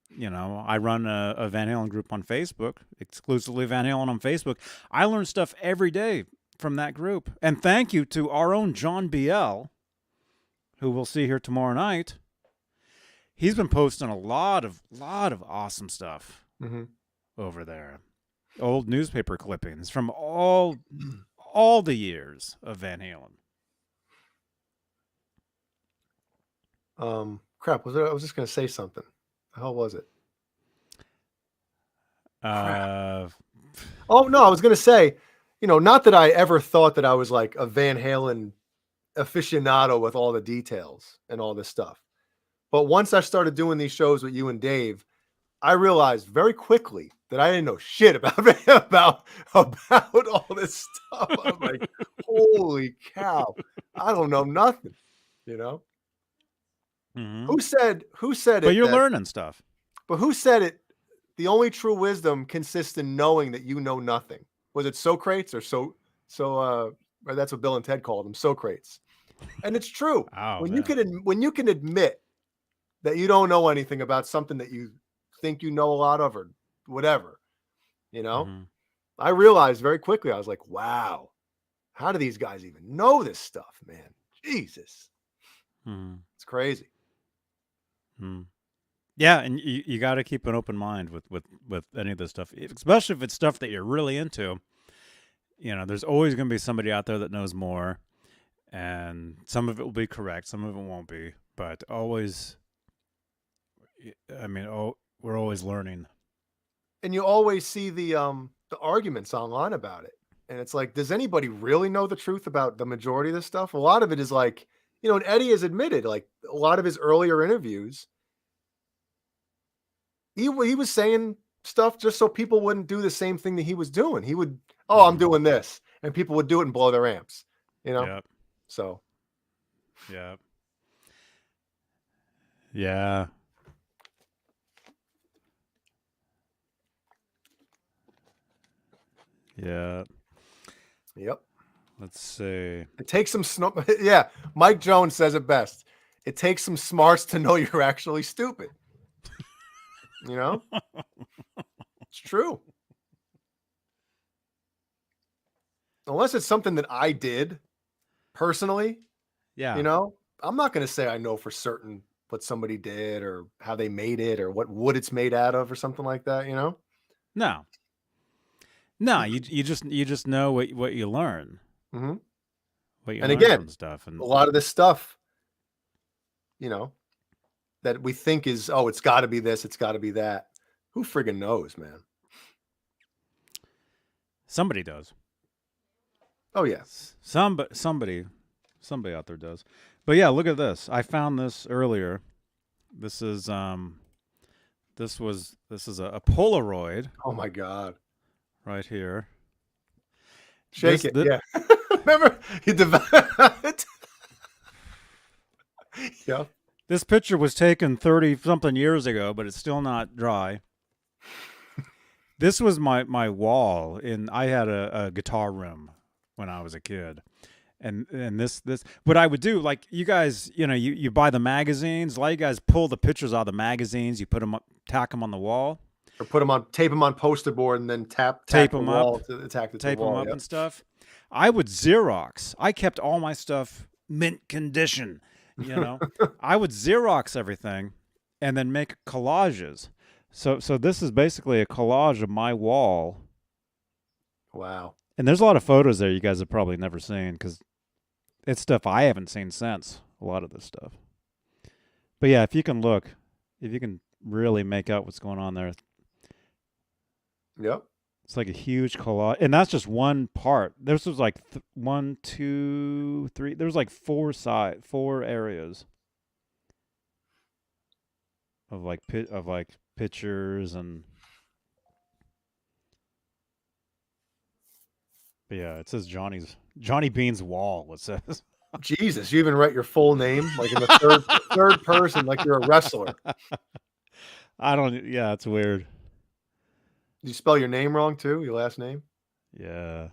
you know, I run a Van Halen group on Facebook, exclusively Van Halen on Facebook. I learn stuff every day from that group. And thank you to our own John BL, who we'll see here tomorrow night. He's been posting a lot of awesome stuff over there. Old newspaper clippings from all the years of Van Halen. Crap, I was just going to say something. How was it? Oh no, I was going to say, you know, not that I ever thought that I was like a Van Halen aficionado with all the details and all this stuff. But once I started doing these shows with you and Dave, I realized very quickly that I didn't know shit about all this stuff. I'm like, holy cow, I don't know nothing, you know? Mm-hmm. Who said it? But you're learning stuff. But who said it the only true wisdom consists in knowing that you know nothing. Was it Socrates or or that's what Bill and Ted called him, Socrates. And it's true. Oh, When man. you can admit that you don't know anything about something that you think you know a lot of or whatever, you know, Mm-hmm. I realized very quickly, I was like, wow, how do these guys even know this stuff, man? Jesus. Mm-hmm. It's crazy. Mm-hmm. Yeah, and you got to keep an open mind with any of this stuff, especially if it's stuff that you're really into. There's always going to be somebody out there that knows more, and some of it will be correct, some of it won't be, but always, I mean, we're always learning. And you always see the arguments online about it. And it's like, does anybody really know the truth about the majority of this stuff? A lot of it is like, and Eddie has admitted, like a lot of his earlier interviews, he was saying stuff just so people wouldn't do the same thing that he was doing. He would, oh, I'm doing this, and people would do it and blow their amps, Yep. So, Yep. Yeah. Yeah. Yep. Let's see. It takes some yeah. Mike Jones says it best. It takes some smarts to know you're actually stupid. It's true. Unless it's something that I did personally, Yeah. I'm not going to say I know for certain what somebody did or how they made it or what wood it's made out of or something like that, No. No, you just know what you learn. Mm-hmm. What you And learn again, from stuff, and a lot of this stuff, that we think is, oh, it's got to be this, it's got to be that. Who friggin' knows, man? somebody does. Oh yeah. Somebody out there does. But yeah, look at this. I found this earlier. This is this is a Polaroid Oh my God. right here. Shake it. Yeah. Remember you developed. Yeah. This picture was taken 30 something years ago, but it's still not dry. This was my wall I had a guitar room when I was a kid. And this what I would do, like you guys, you buy the magazines. A lot of you guys pull the pictures out of the magazines. You put them up, tack them on the wall, Or tape them on poster board, and then tape tape the them wall up, to attack the tape wall. them up Yep. and stuff. I would Xerox. I kept all my stuff mint condition. I would Xerox everything, and then make collages. So this is basically a collage of my wall. Wow. And there's a lot of photos there you guys have probably never seen because it's stuff I haven't seen since, a lot of this stuff. But yeah, if you can really make out what's going on there. Yep. It's like a huge collage. And that's just one part. This was like 1, 2, 3. There was like four areas of like pictures and. But yeah, it says Johnny Beane's wall. It says. Jesus, you even write your full name like in the third person, like you're a wrestler. I don't. Yeah, it's weird. Did you spell your name wrong too? Your last name? Yeah.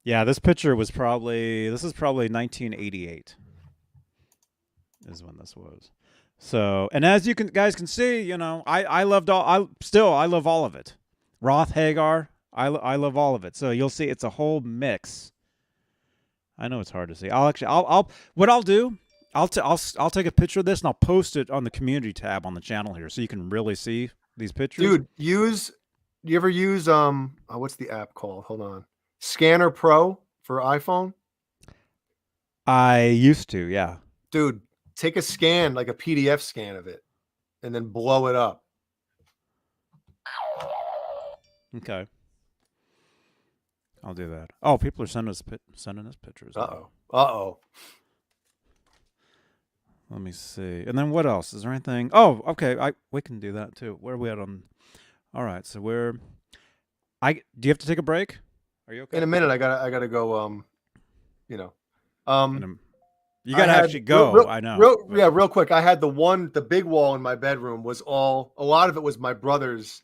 Yeah, this picture was probably 1988 is when this was. So, and as you guys can see, I love all of it. Roth, Hagar, I love all of it. So you'll see it's a whole mix. I know it's hard to see. I'll take a picture of this and I'll post it on the community tab on the channel here so you can really see these pictures. Dude, you ever use what's the app called? Hold on. Scanner Pro for iPhone? I used to, yeah. Dude, take a scan, like a PDF scan of it, and then blow it up. Okay. I'll do that. Oh, people are sending us pictures. Uh-oh. Let me see. And then what else? Is there anything? Oh, okay. We can do that too. Where are we at on? All right. So do you have to take a break? Are you okay? In a minute, I gotta go. You got to actually go. I know. Real quick. I had the big wall in my bedroom was a lot of it was my brother's,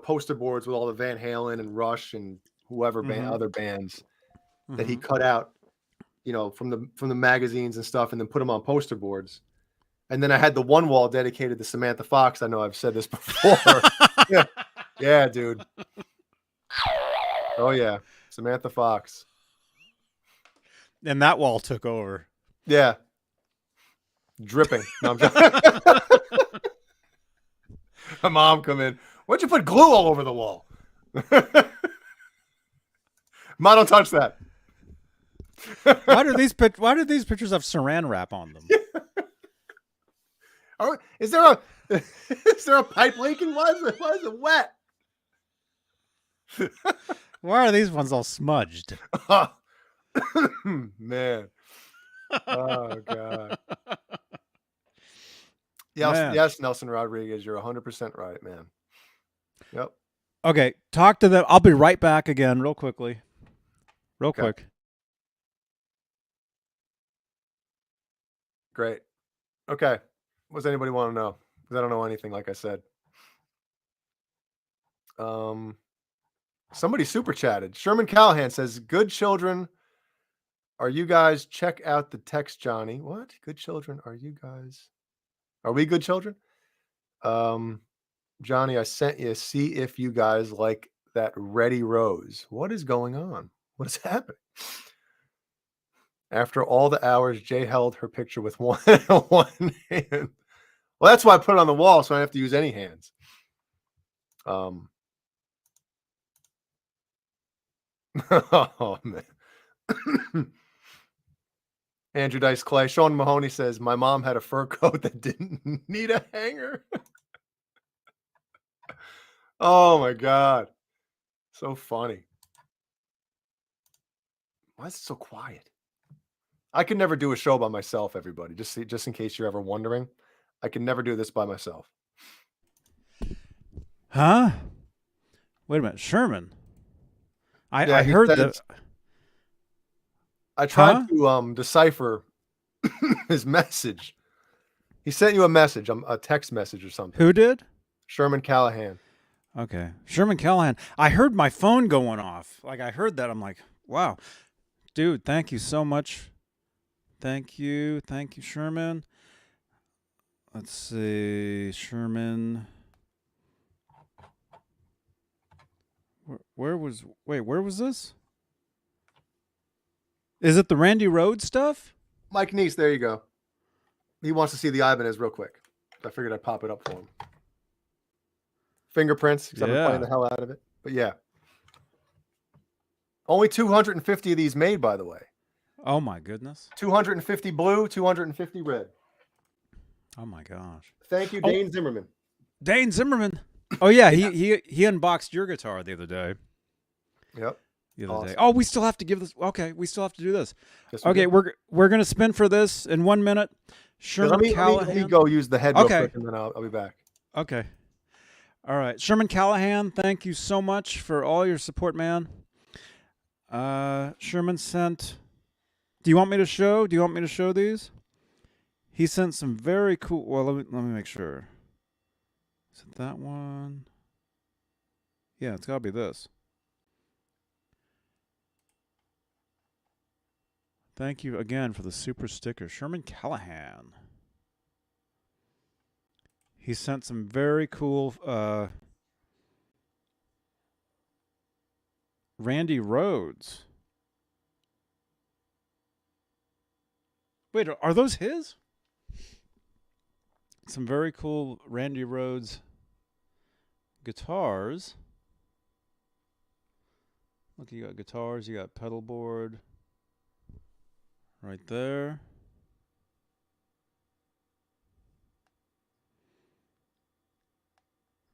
poster boards with all the Van Halen and Rush and whoever other bands that he cut out, from the magazines and stuff, and then put them on poster boards. And then I had the one wall dedicated to Samantha Fox. I know I've said this before. Yeah, dude. Oh yeah, Samantha Fox. And that wall took over. Yeah. Dripping. No, I'm joking. My mom come in. Why'd you put glue all over the wall? Mom, don't touch that. Why do these pictures have saran wrap on them? Is there a pipe leaking? Why is it wet? Why are these ones all smudged? Man. Oh God. Man. Yes, Nelson Rodriguez, you're 100% right, man. Yep. Okay, talk to them. I'll be right back again real quickly. Quick. Great. Okay. What does anybody want to know? Because I don't know anything, like I said. Somebody super chatted. Sherman Callahan says, "Good children, are you guys? Check out the text, Johnny." What? Good children, are you guys? Are we good children? Johnny, I sent you. See if you guys like that Ready Rose. What is going on? What is happening? After all the hours, Jay held her picture with one hand. Well, that's why I put it on the wall, so I don't have to use any hands. Oh man. Andrew Dice Clay. Sean Mahoney says, "My mom had a fur coat that didn't need a hanger." Oh my God. So funny. Why is it so quiet? I could never do a show by myself, everybody. Just in case you're ever wondering. I can never do this by myself. Huh? Wait a minute, Sherman. I heard that. I tried to decipher his message. He sent you a message, a text message or something. Who did? Sherman Callahan. Okay. Sherman Callahan. I heard my phone going off. Like, I heard that. I'm like, wow. Dude, thank you so much. Thank you. Thank you, Sherman. Let's see. Sherman. Where was this? Is it the Randy Rhoads stuff? Mike Neese, there you go. He wants to see the Ibanez real quick. I figured I'd pop it up for him. Fingerprints, because I've been playing the hell out of it. But yeah. Only 250 of these made, by the way. Oh my goodness. 250 blue, 250 red. Oh my gosh. Thank you, Dane Zimmerman. Dane Zimmerman. Oh yeah, he unboxed your guitar the other day. Yep. The other day. Oh, we still have to give this. Okay, we still have to do this. Yes, okay, we're gonna spin for this in 1 minute. Sherman Callahan. Let me go use the head real quick, and then I'll be back. Okay. All right, Sherman Callahan. Thank you so much for all your support, man. Sherman sent. Do you want me to show? These? He sent some very cool. Well, let me make sure. Is it that one? Yeah, it's gotta be this. Thank you again for the super sticker. Sherman Callahan. He sent some very cool Randy Rhoads. Wait, are those his? Some very cool Randy Rhoads guitars. Look, you got guitars, you got pedal board. Right there.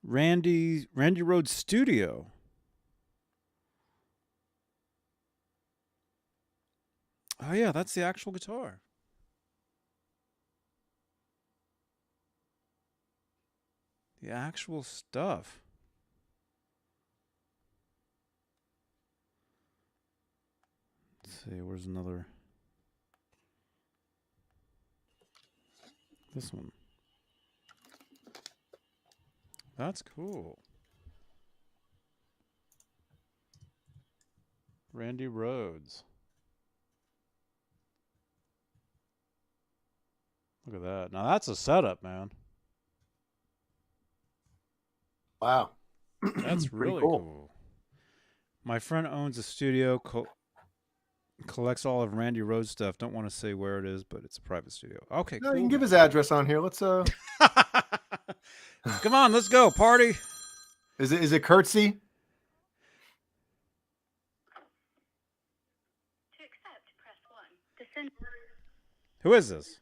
Randy Rhoads Studio. Oh yeah, that's the actual guitar. The actual stuff. Let's see, where's another? This one. That's cool. Randy Rhoads. Look at that. Now that's a setup, man. Wow. That's Pretty really cool. cool. My friend owns a studio, collects all of Randy Rhoads stuff. Don't want to say where it is, but it's a private studio. Okay, No, cool. you can give his address on here. Let's Come on, let's go party. Is it Curtsy? To accept, press 1. To send. Who is this?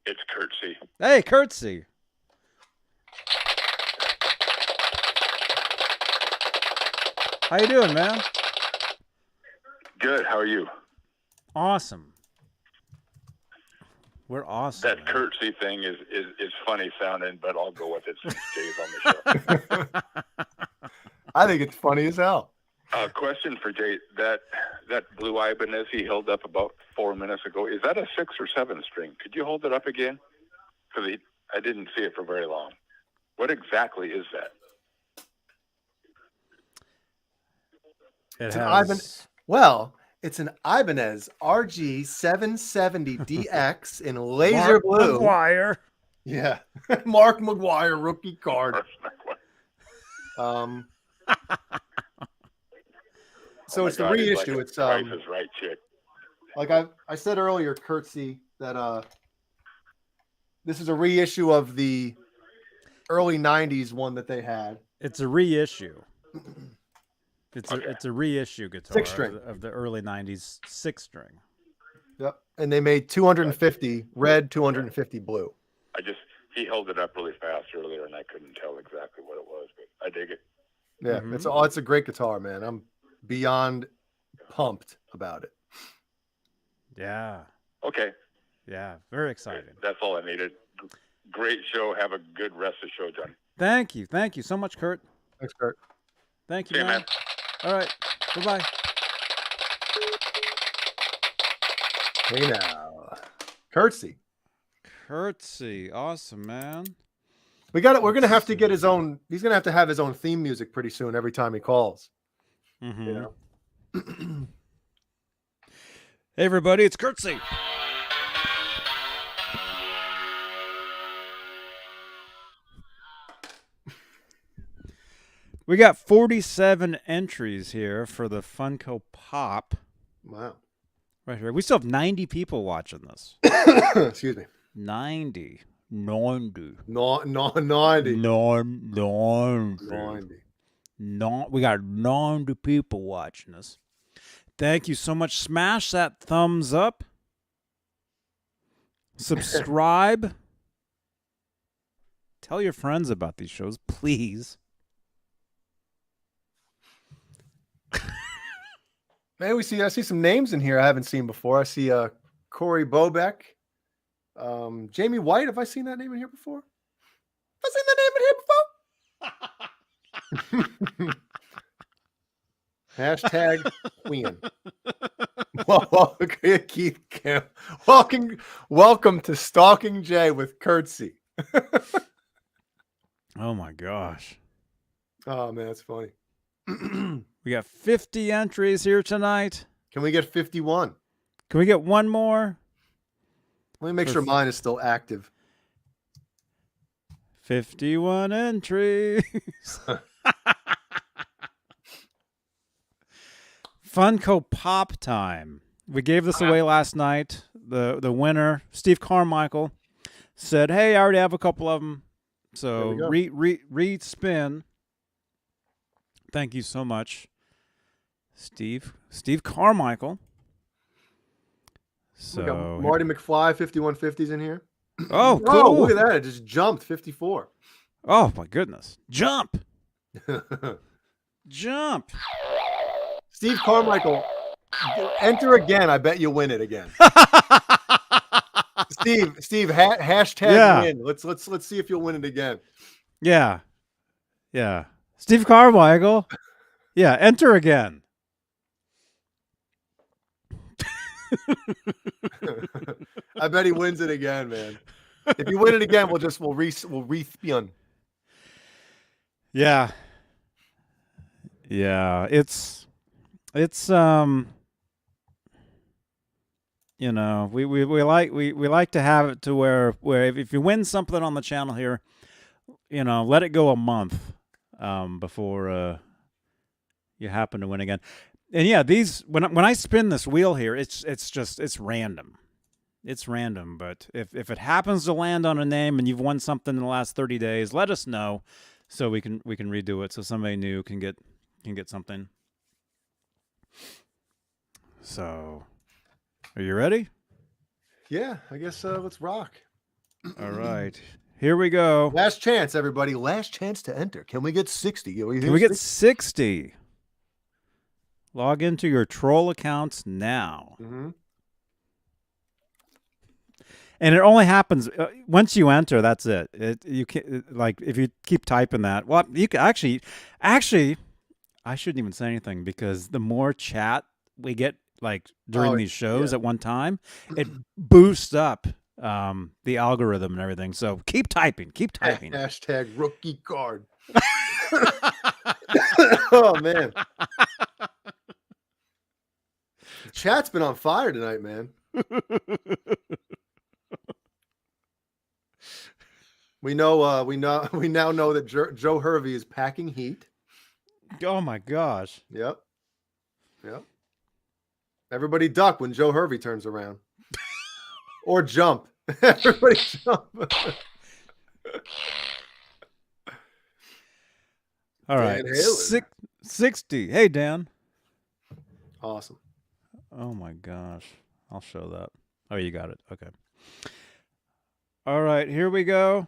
It's Curtsy. Hey, Curtsy. How you doing, man? Good. How are you? Awesome. We're awesome. That man. Curtsy thing is funny sounding, but I'll go with it since Jay's on the show. I think it's funny as hell. Question for Jay. That blue Ibanez he held up about 4 minutes ago, is that a 6 or 7 string? Could you hold it up again? Because I didn't see it for very long. What exactly is that? It It's an Ibanez RG 770DX in laser Mark blue. McGuire. Yeah. Mark McGuire rookie card. So it's the reissue. Like it's Price is Right chick. like I said earlier, Curtsy, that this is a reissue of the early 90s one that they had. It's a reissue. It's a reissue guitar 6-string. of the early 90s 6-string. Yep. And they made 250 red, 250 blue. He held it up really fast earlier, and I couldn't tell exactly what it was, but I dig it. Yeah, it's a great guitar, man. I'm beyond pumped about it. Yeah. Okay. Yeah. Very exciting. That's all I needed. Great show. Have a good rest of the show, John. Thank you. Thank you so much, Kurt. Thanks, Kurt. Thank you, See you, man. All right. Bye-bye. Hey now. Curtsy. Curtsy. Awesome, man. We're gonna have to get his own. He's gonna have his own theme music pretty soon. Every time he calls, Mm-hmm. you know. Hey, everybody. It's Curtsy. We got 47 entries here for the Funko Pop. Wow. Right here. We still have 90 people watching this. Excuse me. 90. 90. 90. We got 90 people watching us. Thank you so much. Smash that thumbs up. Subscribe. Tell your friends about these shows, please. Man, I see some names in here I haven't seen before. I see Corey Bobeck, Jamie White. Have I seen that name in here before? Have I seen that name in here before? Hashtag Queen. Well, Keith Kim. Welcome to Stalking Jay with Curtsy. Oh my gosh. Oh man, that's funny. We got 50 entries here tonight. Can we get 51? Can we get one more? Let me make sure mine is still active. 51 entries. Funko Pop time. We gave this away last night. The winner, Steve Carmichael, said, "Hey, I already have a couple of them." So re-spin. Thank you so much, Steve Carmichael. So We got Marty McFly 5150s in here. Oh, cool. Oh, look at that. It just jumped 54. Oh my goodness. Jump. Jump. Steve Carmichael, enter again. I bet you win it again. Steve, hashtag win. Let's see if you'll win it again. Yeah. Yeah. Steve Carmichael. Yeah, enter again. I bet he wins it again, man. If you win it again, we'll respin. Yeah. Yeah. It's you know, we like to have it to where if you win something on the channel here, you know, let it go a month before you happen to win again. And yeah, these when I spin this wheel here, it's random. It's random, but if it happens to land on a name and you've won something in the last 30 days, let us know so we can redo it so somebody new can get something. So, are you ready? Yeah, I guess let's rock. All right. Here we go. Last chance, everybody. Last chance to enter. Can we get 60? Can we get 60? Log into your troll accounts now. Mm-hmm. And it only happens once you enter. That's it. You can't, like, if you keep typing that. Well, you can actually, I shouldn't even say anything because the more chat we get, like during these shows at one time, it boosts up the algorithm and everything. So keep typing. Hashtag rookie card. Oh man, chat's been on fire tonight, man. We now know that Joe Hervey is packing heat. Oh my gosh. Yep. Everybody duck when Joe Hervey turns around. Or jump. Everybody jump. All right. 60. Hey, Dan. Awesome. Oh my gosh. I'll show that. Oh, you got it. Okay. All right, here we go.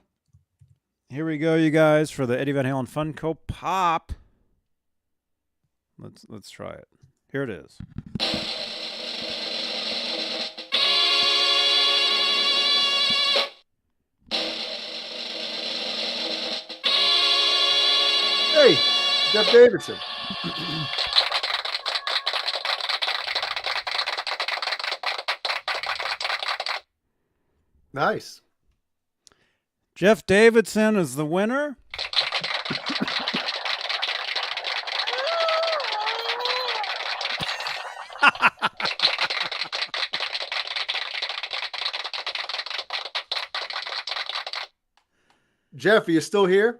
Here we go, you guys, for the Eddie Van Halen Funko Pop. Let's try it. Here it is. Hey, Jeff Davidson. Nice. Jeff Davidson is the winner. Jeff, are you still here?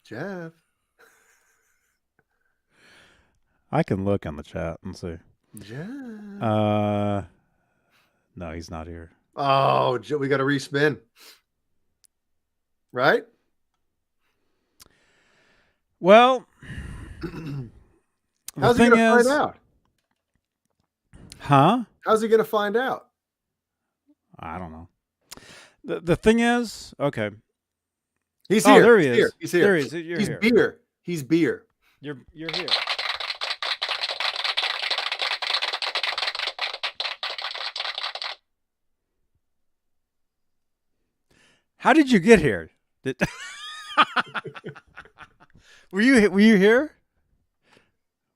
Jeff. I can look on the chat and see. Jeff. No, he's not here. Oh, we got to respin. Right? Well, how's he going to find out? Huh? How's he going to find out? I don't know. The thing is, okay. He's here. There he is. He's here. There he is. You're He's here. beer. He's beer. You're here. How did you get here? Were you here?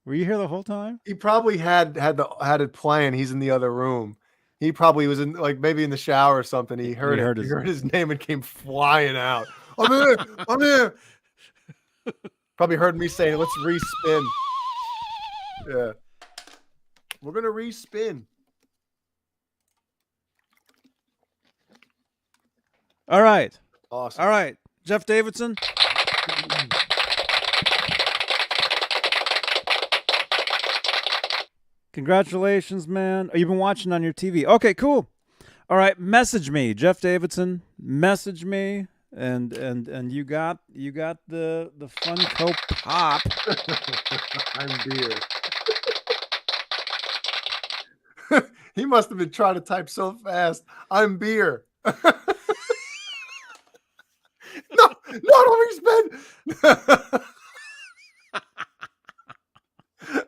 Were you here the whole time? He probably had it playing. He's in the other room. He probably was in, like, maybe in the shower or something. He heard his name and came flying out. I'm here. I'm here. Probably heard me saying, "Let's respin." Yeah, we're gonna respin. All right. Awesome. All right, Jeff Davidson. Congratulations, man. Oh, you've been watching on your TV. Okay, cool. All right, message me, Jeff Davidson. Message me, and you got the Funko Pop. I'm beer. He must have been trying to type so fast. I'm beer. No, don't respin.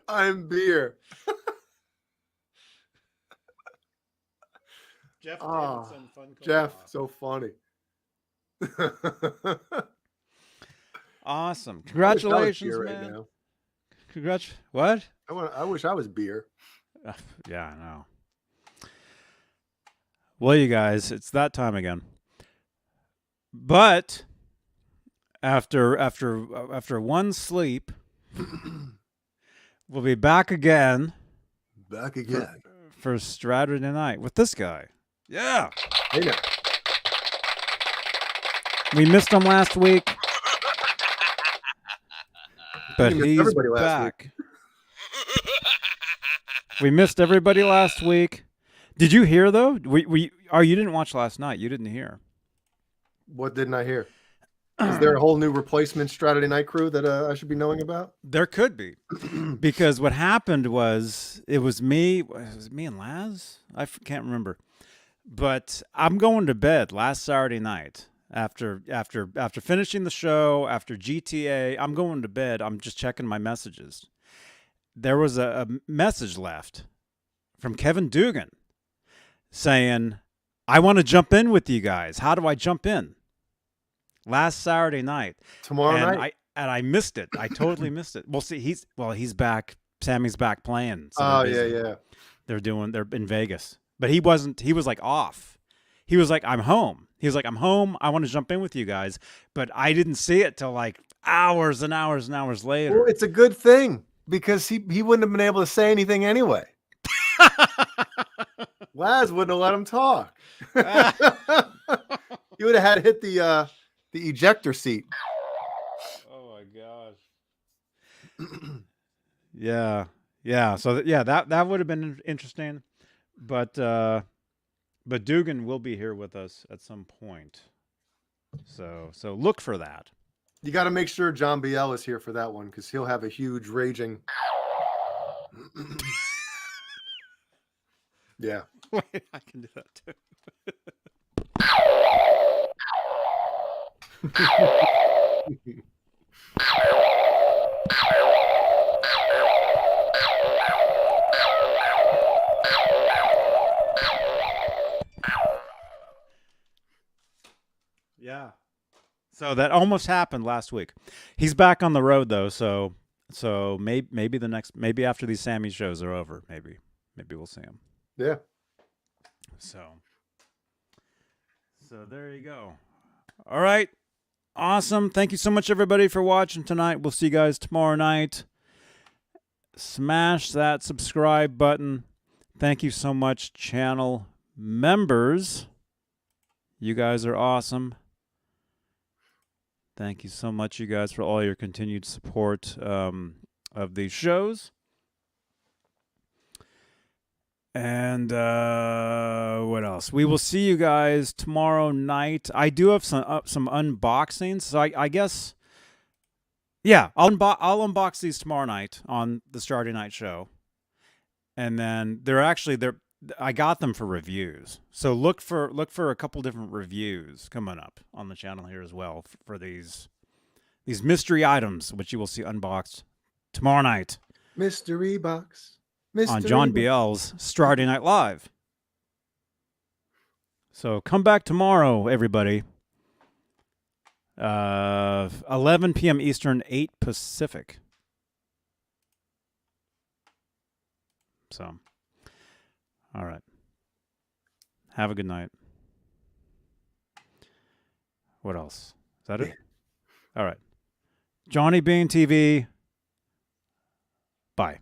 I'm beer. Jeff Davidson, Funko Jeff, Pop. so funny. Awesome. Congratulations, right man. now. What? I wish I was beer. Yeah, I know. Well, you guys, it's that time again. But after one sleep, we'll be back again Back again. for Saturday night with this guy. Yeah. Hey now. We missed him last week, but You missed he's everybody last back. We missed everybody last week. Did you hear though? You didn't watch last night. You didn't hear. What didn't I hear? Is there a whole new replacement Saturday Night Crew that I should be knowing about? There could be, because what happened was it was me and Laz. I can't remember, but I'm going to bed last Saturday night after finishing the show after GTA. I'm going to bed. I'm just checking my messages. There was a message left from Kevin Dugan saying, "I want to jump in with you guys. How do I jump in?" Last Saturday night. Tomorrow night? I missed it. I totally missed it. Well, see, he's back. Sammy's back playing. So Oh, they're busy. yeah. They're in Vegas. But he wasn't. He was like off. He was like, I'm home. He was like, I'm home. I want to jump in with you guys. But I didn't see it till like hours and hours and hours later. Well, it's a good thing because he wouldn't have been able to say anything anyway. Laz wouldn't have let him talk. He would have had to hit the ejector seat. Oh my gosh. Yeah. So that would have been interesting, but Dugan will be here with us at some point. So look for that. You got to make sure John Biel is here for that one because he'll have a huge raging. Yeah. Wait, I can do that too. Yeah. So that almost happened last week. He's back on the road though, so maybe after these Sammy shows are over, maybe we'll see him. Yeah. So there you go. All right. Awesome. Thank you so much, everybody, for watching tonight. We'll see you guys tomorrow night. Smash that subscribe button. Thank you so much, channel members. You guys are awesome. Thank you so much, you guys, for all your continued support of these shows. And what else? We will see you guys tomorrow night. I do have some unboxings, so I guess, yeah, I'll unbox these tomorrow night on the Saturday Night Show. And then I got them for reviews. So look for a couple different reviews coming up on the channel here as well for these mystery items, which you will see unboxed tomorrow night. Mystery box. On John Biel's Saturday Night Live. So come back tomorrow, everybody. 11 p.m. Eastern, 8 Pacific. So, all right. Have a good night. What else? Is that it? All right. Johnny Beane TV. Bye.